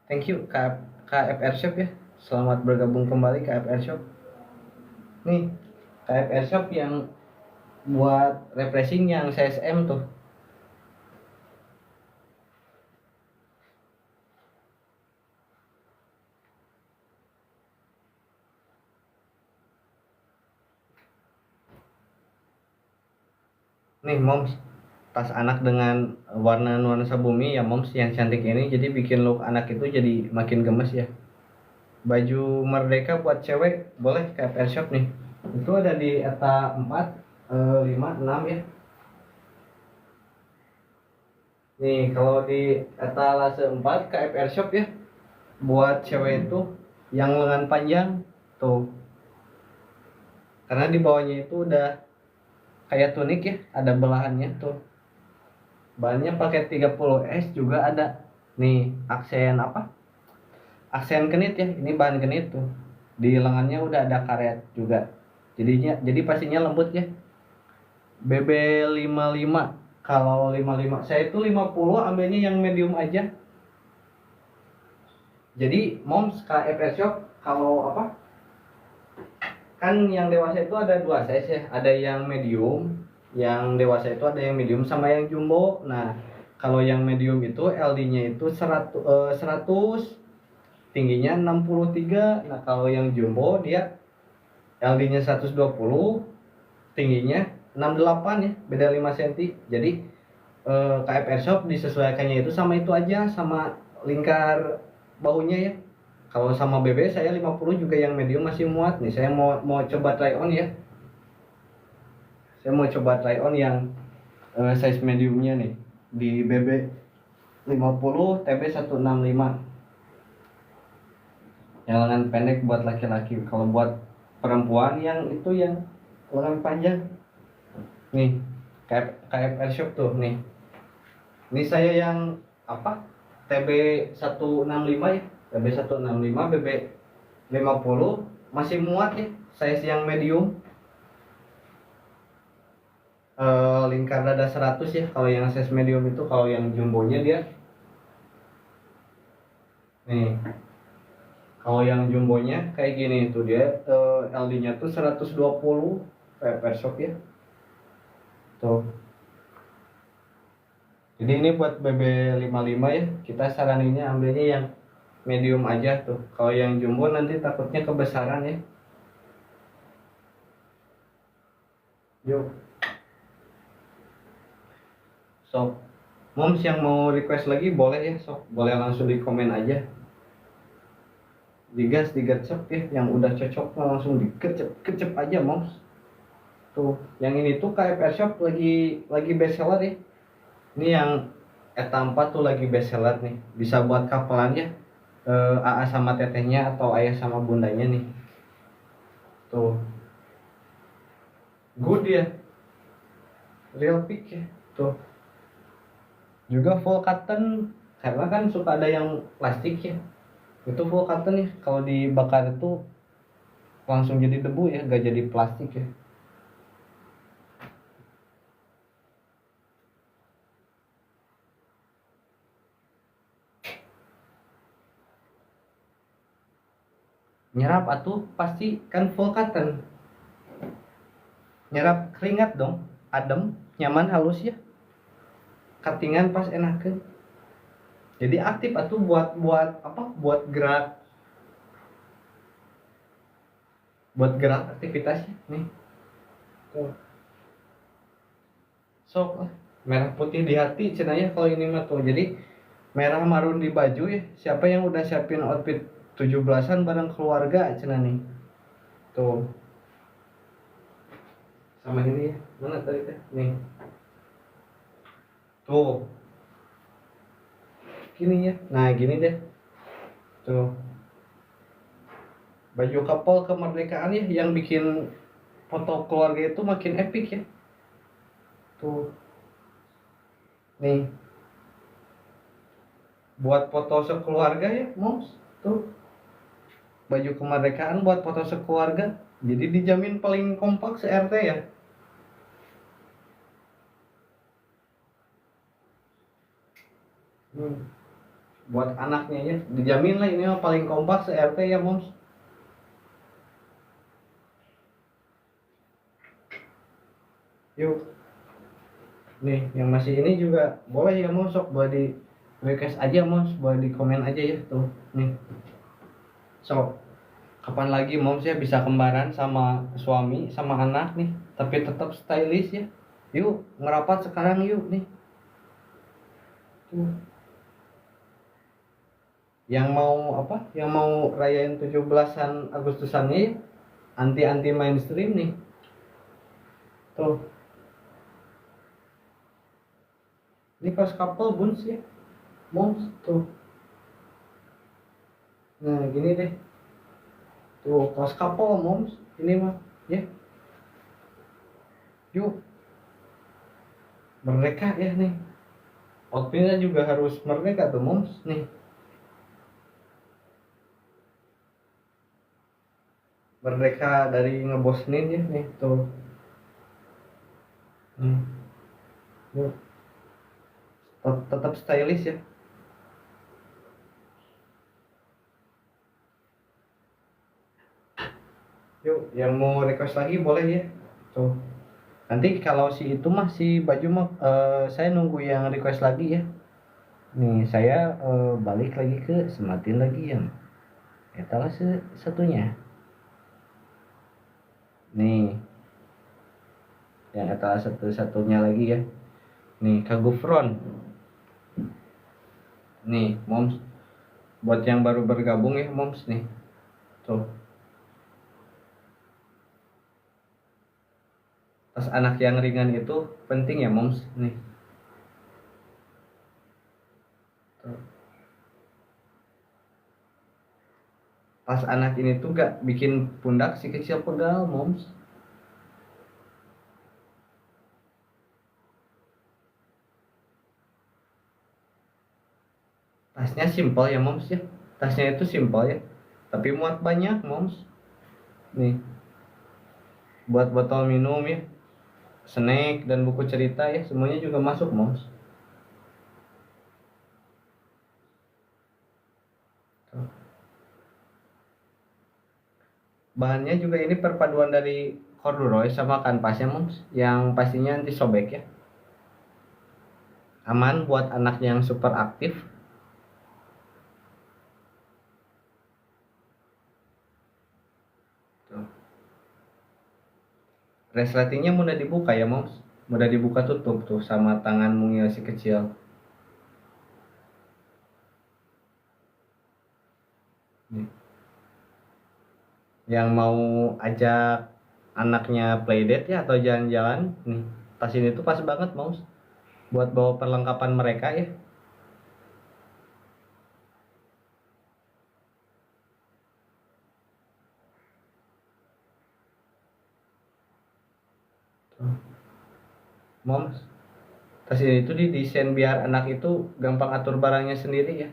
Thank you KFR Shop ya, selamat bergabung kembali KFR Shop. Nih KFR Shop yang buat refreshing yang CSM tuh. Nih moms, tas anak dengan warna nuansa bumi ya moms yang cantik ini, jadi bikin look anak itu jadi makin gemes ya. Baju merdeka buat cewek boleh KFR Shop nih, itu ada di ETA 4, 5, 6 ya. Nih kalau di etalase 4 KFR Shop ya, buat cewek itu yang lengan panjang tuh, karena di bawahnya itu udah kayak tunik ya, ada belahannya tuh. Bahannya pakai 30S juga ada. Nih aksen apa? Aksen kenit ya, ini bahan kenit tuh. Di lengannya udah ada karet juga. Jadi pastinya lembut ya. BB55. Kalau 55, saya itu 50 ambilnya yang medium aja. Jadi moms KFR Shop kalau apa? kan yang dewasa itu ada dua size ya, ada yang medium, yang dewasa itu ada yang medium sama yang jumbo. Nah, kalau yang medium itu LD-nya itu 100, tingginya 63. Nah, kalau yang jumbo dia LD-nya 120, tingginya 68 ya, beda 5 cm. Jadi KF Airsoft disesuaikannya itu sama itu aja, sama lingkar bahunya ya. Kalau sama BB saya 50 juga yang medium masih muat nih. Saya mau coba try on ya. Saya mau coba try on yang size mediumnya nih di BB 50 TB 165. Yang lengan pendek buat laki-laki. Kalau buat perempuan yang itu yang lengan panjang. Nih, KF Airsoft tuh nih. Ini saya yang apa? TB 165 ya. TB 165 BB 50 masih muat ya. Size yang medium. Lingkar dada 100 ya. Kalau yang size medium itu, kalau yang jumbonya dia nih. Kalau yang jumbonya kayak gini itu dia LD-nya tuh 120 per shop ya. Tuh. Jadi ini buat BB55 ya. Kita saraninnya ambilnya yang medium aja tuh. Kalau yang jumbo nanti takutnya kebesaran ya. Yuk. So, moms yang mau request lagi boleh ya, so boleh langsung di komen aja. Digas digercep ya, yang udah cocok langsung digercep aja moms. Tuh, yang ini tuh KF Airsoft lagi best seller ya. Ini yang ETA 4 tuh lagi best seller nih. Bisa buat kapelan ya. AA sama tetehnya atau ayah sama bundanya nih. Tuh. Good ya. Real pick ya. Tuh. Juga full cotton, karena kan suka ada yang plastik ya. Itu full cotton ya. Kalau dibakar itu langsung jadi debu ya, gak jadi plastik ya. Nyerap atuh pasti kan full cotton. Nyerap keringat dong, adem, nyaman, halus ya. Cuttingan pas enakeun. Jadi aktif atuh buat apa? Buat gerak aktivitasnya nih. Tuh. Sok lah. Merah putih di hati cenanya kalau ini mah tuh. Jadi merah marun di baju ya. Siapa yang udah siapin outfit 17-an bareng keluarga cenah nih. Tuh. Sama ini ya. Mana tadi teh? Nih. Tuh. Gini ya. Nah, gini deh. Tuh. Baju couple kemerdekaan ya yang bikin foto keluarga itu makin epic ya. Tuh. Nih. Buat foto sekeluarga ya, Moms. Tuh. Baju kemerdekaan buat foto sekeluarga. Jadi dijamin paling kompak se-RT ya. Buat anaknya ya, dijamin lah ini mah paling kompak se-RT ya, Moms. Yuk. Nih, yang masih ini juga boleh ya, Moms. Sok boleh di request aja, Moms. Boleh di komen aja ya, tuh. Nih. Sok. Kapan lagi Moms ya bisa kembaran sama suami, sama anak nih. Tapi tetap stylish ya. Yuk, ngerapat sekarang yuk nih. Tuh. Yang mau apa? Yang mau rayain 17-an Agustusannya ya, anti mainstream nih. Tuh. Ini kaos couple buns ya. Moms tuh. Nah, gini deh. Tuh, kaos couple Moms. Ini mah ya. Yuk. Merdeka ya nih. Outfitnya juga harus merdeka tuh Moms nih. Merdeka dari ngebosenin ya nih tuh. Yuk. Tetap stylish ya. Yuk, yang mau request lagi boleh ya. Tuh. Nanti kalau si itu mah si baju mah saya nunggu yang request lagi ya. Nih, saya balik lagi ke sematin lagi yang etalase satunya. Nih, yang etalase satu-satunya lagi ya. Nih, Kagufron. Nih, moms. Buat yang baru bergabung ya, moms nih. Tuh. Pas anak yang ringan itu penting ya, moms. Nih. Tuh. Pas anak ini tuh gak bikin pundak si kecil pegal, moms. Tasnya simpel ya, moms ya. Tasnya itu simpel ya. Tapi muat banyak, moms. Nih. Buat botol minum ya. Snack dan buku cerita ya, semuanya juga masuk, moms. Tuh. Bahannya juga ini perpaduan dari corduroy sama kanvasnya, moms. Yang pastinya anti sobek ya. Aman buat anak yang super aktif. Tuh. Resletingnya mudah dibuka ya, moms. Mudah dibuka tutup tuh sama tangan mungil si kecil. Nih. Yang mau ajak anaknya playdate ya atau jalan-jalan nih, tas ini tuh pas banget, moms, buat bawa perlengkapan mereka ya. Tuh. Moms, tas ini tuh didesain biar anak itu gampang atur barangnya sendiri ya.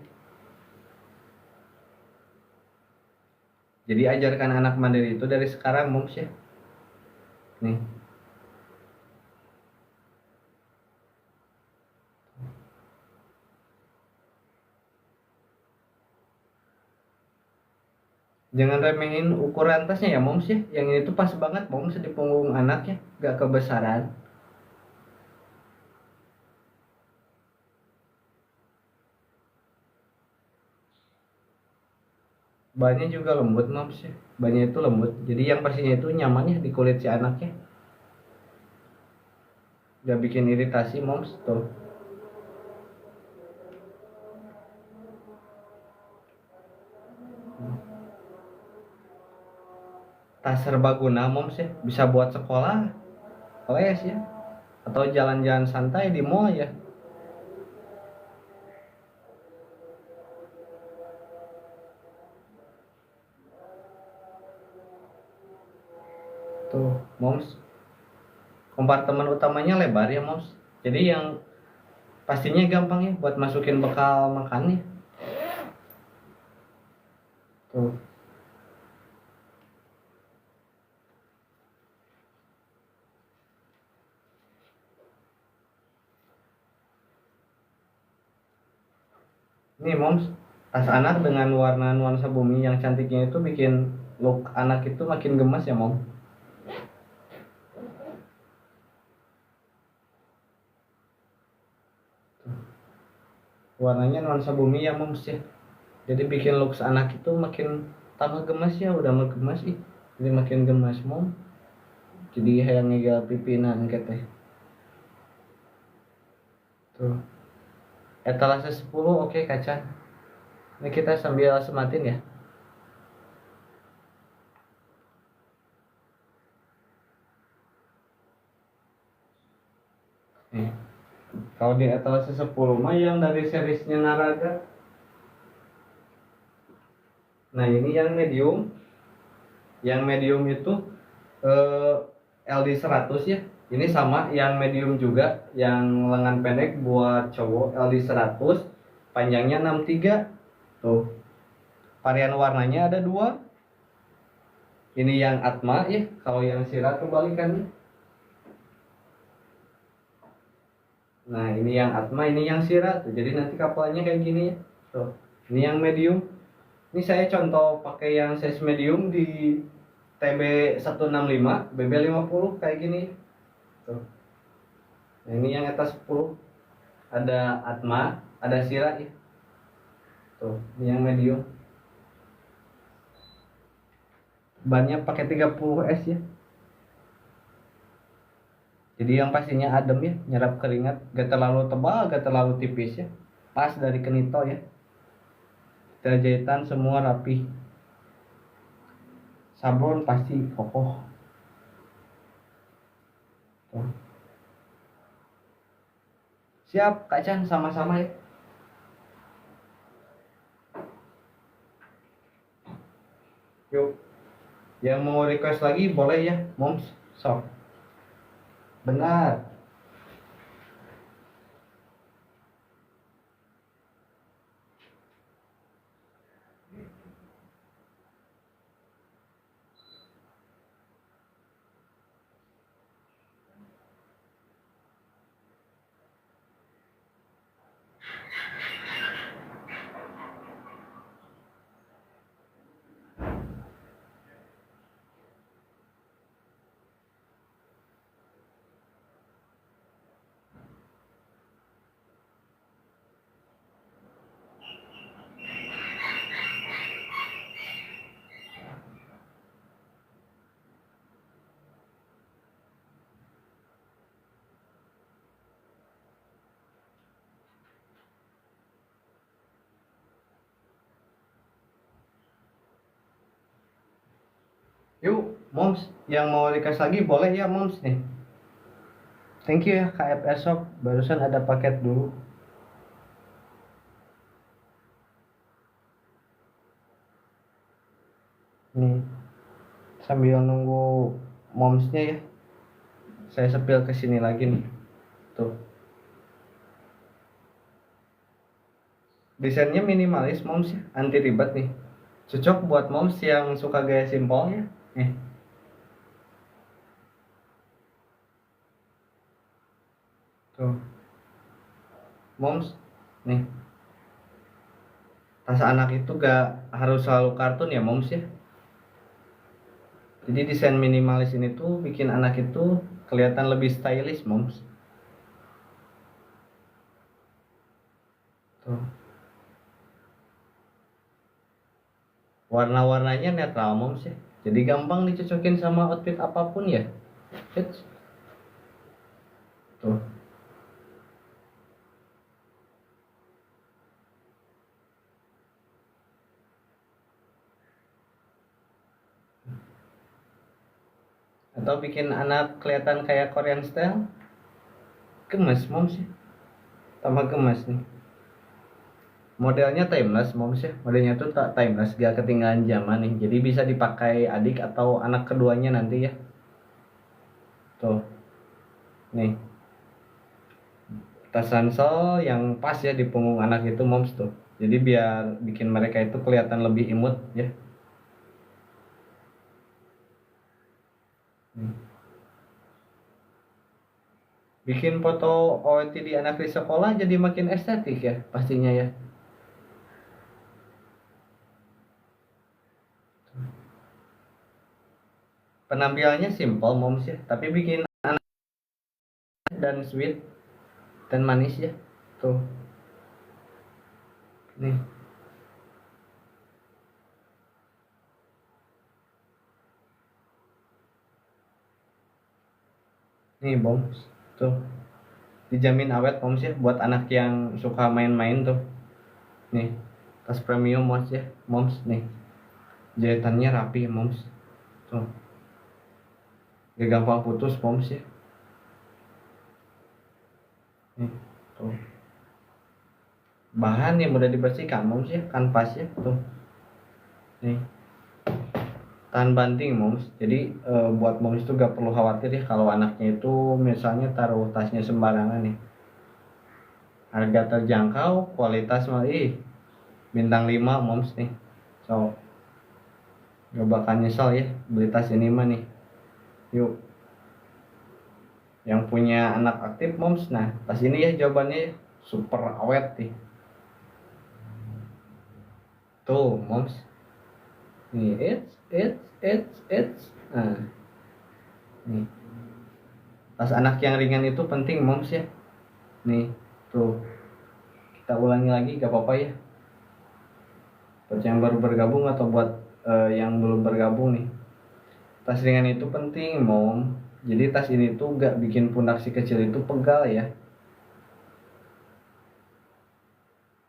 Jadi ajarkan anak mandiri itu dari sekarang, moms ya. Nih. Jangan remehin ukuran tasnya ya, moms ya. Yang ini tuh pas banget, moms, di punggung anak ya, gak kebesaran. Bahannya juga lembut, moms ya. Bahannya itu lembut. Jadi yang pastinya itu nyaman ya di kulit si anak ya. Gak bikin iritasi, moms, tuh. Tas serbaguna, moms ya. Bisa buat sekolah, les ya. Atau jalan-jalan santai di mall ya. Tuh, moms. Kompartemen utamanya lebar ya, moms. Jadi yang pastinya gampang ya buat masukin bekal makannya. Tuh. Nih, moms. Tas anak dengan warna nuansa bumi yang cantiknya itu bikin look anak itu makin gemas ya, mom. Warnanya nuansa bumi ya, moms ya. Jadi bikin look anak itu makin tambah gemas ya, udah mah gemas sih. Jadi makin gemas, mom. Jadi hayang ngegel pipinan keteh. Tuh. Etalase 10 oke kaca. Ini kita sambil sematin ya. Nih. Kalau di etalase 10 mah yang dari seriesnya Naraga. Nah, ini yang medium. Yang medium itu LD 100 ya. Ini sama yang medium juga, yang lengan pendek buat cowok LD 100, panjangnya 63. Tuh. Varian warnanya ada dua. Ini yang Atma ya, kalau yang Sira kebalikannya. Nah, ini yang Atma, ini yang Sira tuh. Jadi nanti kapalnya kayak gini ya. Tuh. Ini yang medium. Ini saya contoh pakai yang size medium di TB 165, BB 50 kayak gini tuh. Nah, ini yang atas 10 ada Atma, ada Sira ya tuh. Ini yang medium, bannya pakai 30S ya, jadi yang pastinya adem ya, nyerap keringat, gak terlalu tebal gak terlalu tipis ya, pas dari Kenito ya. Kita jahitan semua rapi, sablon pasti kokoh tuh. Siap Kak Chan, sama-sama ya. Yuk, yang mau request lagi boleh ya moms, sok. Benar. Yuk moms, yang mau request lagi boleh ya moms nih. Thank you ya KFR Shop, barusan ada paket dulu. Nih, sambil nunggu momsnya ya, saya sepil ke sini lagi nih. Tuh. Desainnya minimalis moms ya, anti ribet nih. Cocok buat moms yang suka gaya simpelnya. Tuh. Moms, nih. Tas anak itu gak harus selalu kartun ya moms ya. Jadi desain minimalis ini tuh bikin anak itu kelihatan lebih stylish moms. Tuh. Warna-warnanya netral moms ya. Jadi gampang dicocokin sama outfit apapun ya. Eits. Tuh. Atau bikin anak kelihatan kayak Korean style. Gemes moms ya. Tambah gemes nih. Modelnya timeless moms ya. Modelnya tuh tak timeless, gak ketinggalan zaman nih. Jadi bisa dipakai adik atau anak keduanya nanti ya. Tuh. Nih. Tas ransel yang pas ya di punggung anak itu moms tuh. Jadi biar bikin mereka itu kelihatan lebih imut ya. Bikin foto OOTD anak di sekolah jadi makin estetik ya pastinya ya. Penampilannya simple moms ya, tapi bikin anak dan sweet dan manis ya. Tuh. Nih. Nih moms. Tuh. Dijamin awet moms ya buat anak yang suka main-main tuh. Nih. Tas premium moms ya, moms nih. Jahitannya rapi moms. Tuh. Gak gampang putus moms ya. Nih. Tuh. Bahan yang mudah dibersihkan moms ya, kanvas ya. Tuh. Nih. Tahan banting moms, jadi buat moms itu gak perlu khawatir ya kalau anaknya itu misalnya taruh tasnya sembarangan nih. Harga terjangkau, kualitas mah bintang 5 moms nih. So gak bakal nyesel ya beli tas ini mah nih. Yuk, yang punya anak aktif moms, nah tas ini ya jawabannya super awet nih. Tuh moms, nih Nah, nih. Pas anak yang ringan itu penting moms ya. Nih, tuh. Kita ulangi lagi gak apa-apa ya. Buat yang baru bergabung atau buat yang belum bergabung nih. Tas ringan itu penting mom. Jadi tas ini tuh gak bikin pundak si kecil itu pegal ya.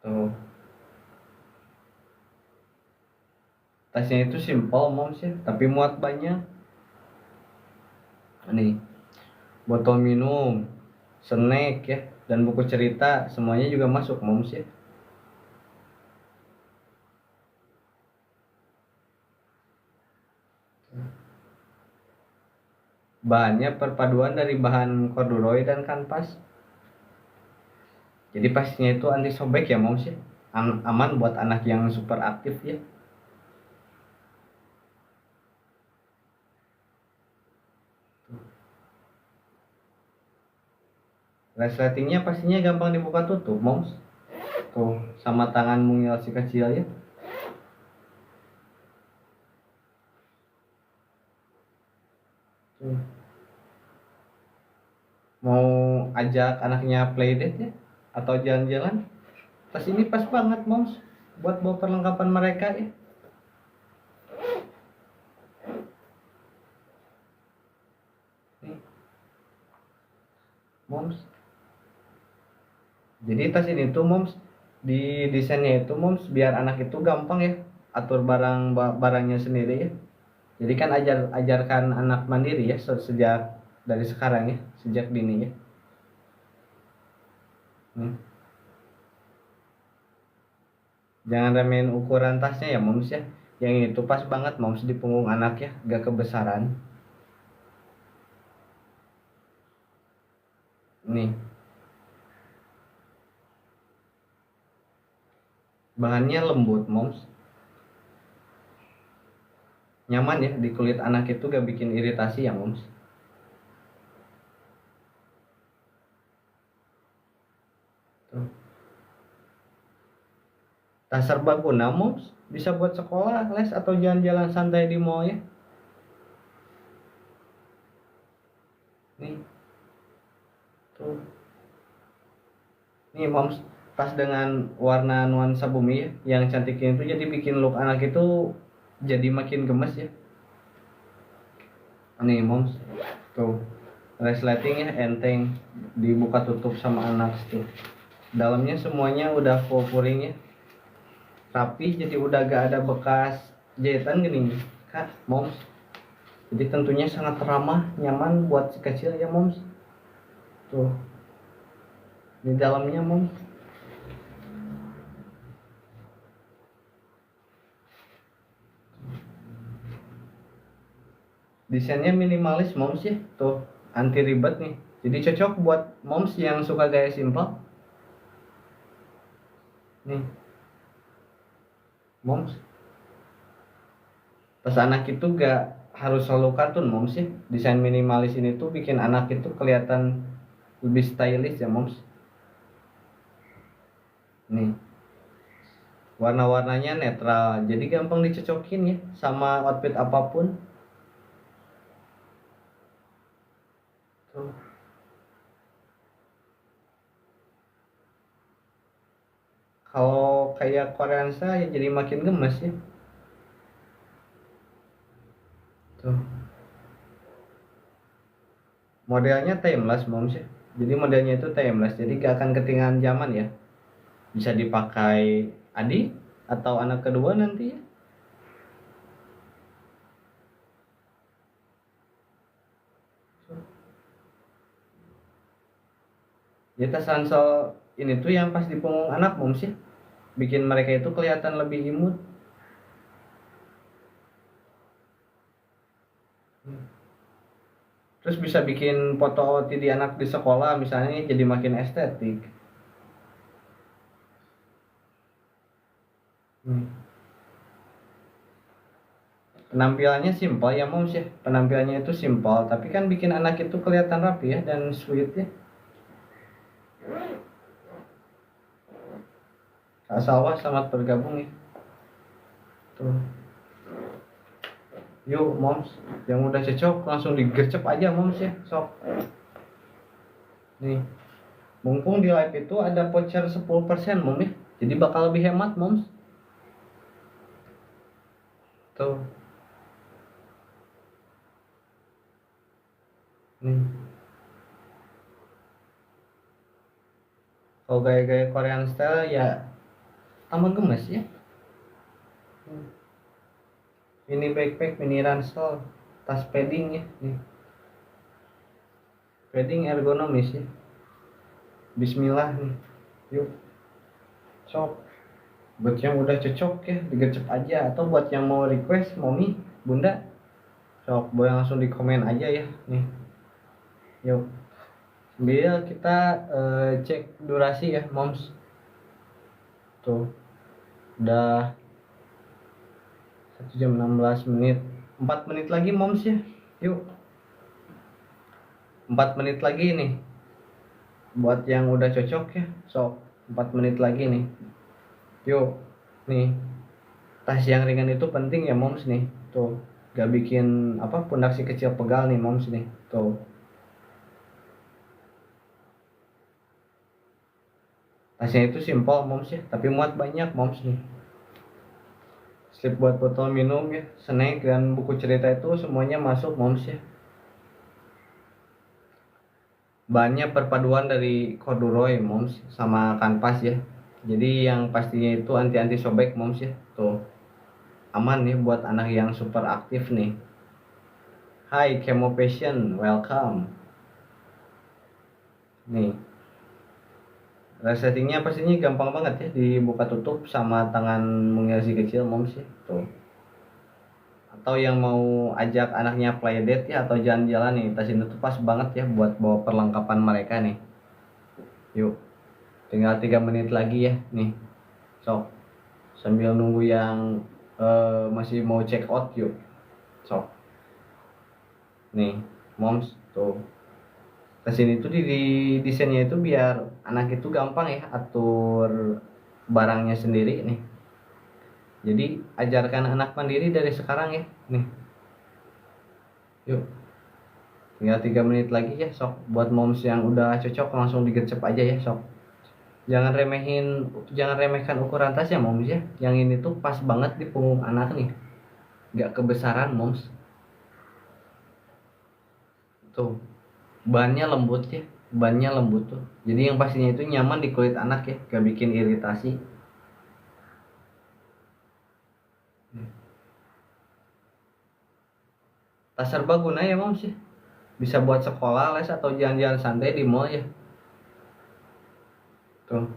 Tuh. Tasnya itu simple moms ya, tapi muat banyak. Nih, botol minum, snack ya, dan buku cerita semuanya juga masuk moms ya. Bahannya perpaduan dari bahan corduroy dan kanvas. Jadi pastinya itu anti sobek ya moms ya. Aman buat anak yang super aktif ya. Resletingnya pastinya gampang dibuka tutup moms. Tuh, sama tangan mungil si kecil ya. Tuh. Mau ajak anaknya playdate ya atau jalan-jalan, tas ini pas banget moms buat bawa perlengkapan mereka ya. Nih, moms. Jadi tas ini tuh moms di desainnya itu moms biar anak itu gampang ya atur barangnya sendiri ya. Jadi kan ajarkan anak mandiri ya sejak dari sekarang ya, sejak dini ya. Nih. Jangan remehin ukuran tasnya ya moms ya. Yang ini tuh pas banget moms di punggung anak ya, gak kebesaran. Nih, bahannya lembut moms, nyaman ya di kulit anak itu gak bikin iritasi ya moms. Tuh. Tas serbaguna moms, bisa buat sekolah, les atau jalan-jalan santai di mall ya. Nih, tuh. Nih moms, tas dengan warna nuansa bumi ya, yang cantiknya itu jadi bikin look anak itu jadi makin gemes ya. Nih moms, tuh resleting ya enteng, dibuka tutup sama anak tuh. Dalamnya semuanya udah full puring ya, rapi jadi udah gak ada bekas jahitan gini kak moms. Jadi tentunya sangat ramah, nyaman buat si kecil ya moms. Tuh, di dalamnya moms. Desainnya minimalis moms ya, tuh anti ribet nih. Jadi cocok buat moms yang suka gaya simple. Nih, moms. Pas anak itu gak harus selalu kartun moms ya. Desain minimalis ini tuh bikin anak itu kelihatan lebih stylish ya moms. Nih, warna-warnanya netral, jadi gampang dicocokin ya sama outfit apapun. Tuh. Kalau kayak Koreansa ya jadi makin gemes ya. Tuh. Modelnya timeless moms ya. Jadi modelnya itu timeless, jadi gak akan ketinggalan zaman ya. Bisa dipakai adik atau anak kedua nanti ya. Ya tas ransel ini tuh yang pas di punggung anak moms ya. Bikin mereka itu kelihatan lebih imut. Terus bisa bikin foto OOTD anak di sekolah misalnya jadi makin estetik. Penampilannya simpel ya moms ya. Penampilannya itu simpel, tapi kan bikin anak itu kelihatan rapi ya dan sweet ya. Kak Salwa selamat bergabung ya. Tuh. Yuk moms, yang udah cocok langsung digercep aja moms ya, sok. Nih, mumpung di live itu ada voucher 10% moms ya, jadi bakal lebih hemat moms. Tuh. Nih. Kalau gaya-gaya Korean style ya tambah gemes ya. Ini backpack, mini ransel, tas padding ya, nih. Padding ergonomis ya. Bismillah nih. Yuk. Sok. Buat yang udah cocok ya, digercep aja. Atau buat yang mau request, Momi, Bunda, sok boleh langsung di komen aja ya, nih. Yuk. Sambil kita cek durasi ya, moms. Tuh. Udah 1 jam 16 menit. 4 menit lagi moms ya. Yuk. 4 menit lagi nih. Buat yang udah cocok ya, sok 4 menit lagi nih. Yuk. Nih. Tas yang ringan itu penting ya moms nih. Tuh. Gak bikin pundak si kecil pegal nih moms nih. Tuh. Tasnya itu simpel moms ya, tapi muat banyak moms nih. Slip buat botol minum ya, snack dan buku cerita itu semuanya masuk moms ya. Bahannya perpaduan dari corduroy moms sama kanvas ya. Jadi yang pastinya itu anti sobek moms ya. Tuh. Aman nih buat anak yang super aktif nih. Hai Kemo Passion, welcome. Nih. Settingnya pastinya gampang banget ya, dibuka tutup sama tangan mungil si kecil moms ya. Tuh. Atau yang mau ajak anaknya playdate ya atau jalan-jalan nih, tas ini tuh pas banget ya buat bawa perlengkapan mereka nih. Yuk. Tinggal 3 menit lagi ya nih. Sok. Sambil nunggu yang masih mau check out yuk. Sok. Nih, moms tuh. Kesini tuh di desainnya itu biar anak itu gampang ya atur barangnya sendiri nih. Jadi ajarkan anak mandiri dari sekarang ya nih. Yuk. Tinggal 3 menit lagi ya sok. Buat moms yang udah cocok langsung digercep aja ya sok. Jangan remehkan ukuran tas ya moms ya. Yang ini tuh pas banget di punggung anak nih. Gak kebesaran moms. Tuh. Bahannya lembut ya, bahannya lembut tuh, jadi yang pastinya itu nyaman di kulit anak ya, gak bikin iritasi. Tas serbaguna ya moms ya, bisa buat sekolah, les atau jalan-jalan santai di mall ya. Tuh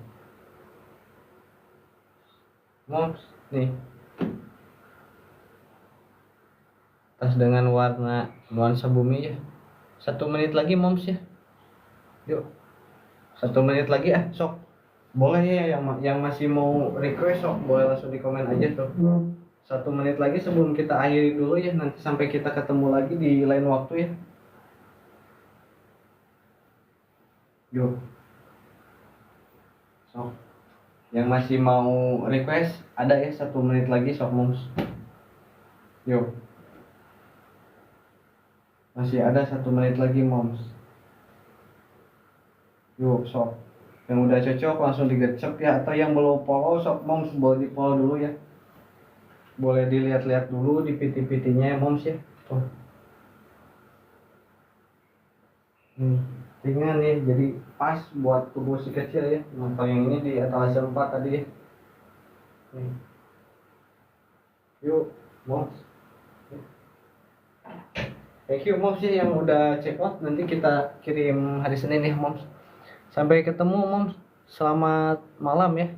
moms nih, tas dengan warna nuansa bumi ya. 1 menit lagi moms ya. Yuk. 1 menit lagi sok. Boleh ya yang masih mau request sok boleh langsung di komen aja tuh. 1 menit lagi sebelum kita akhiri dulu ya, nanti sampai kita ketemu lagi di lain waktu ya. Yuk. Sok. Yang masih mau request ada ya 1 menit lagi sok moms. Yuk. Masih ada 1 menit lagi moms. Yuk sok. Yang udah cocok langsung digercep ya, atau yang belum follow sok moms boleh di follow dulu ya. Boleh dilihat-lihat dulu di PT-PT-nya ya moms ya. Tuh. Ringan nih, jadi pas buat tubuh si kecil ya. Nah, yang ini di etalase 4 tadi ya. Yuk moms. Thank you moms ya yang udah check out. Nanti kita kirim hari Senin ya moms. Sampai ketemu moms. Selamat malam ya.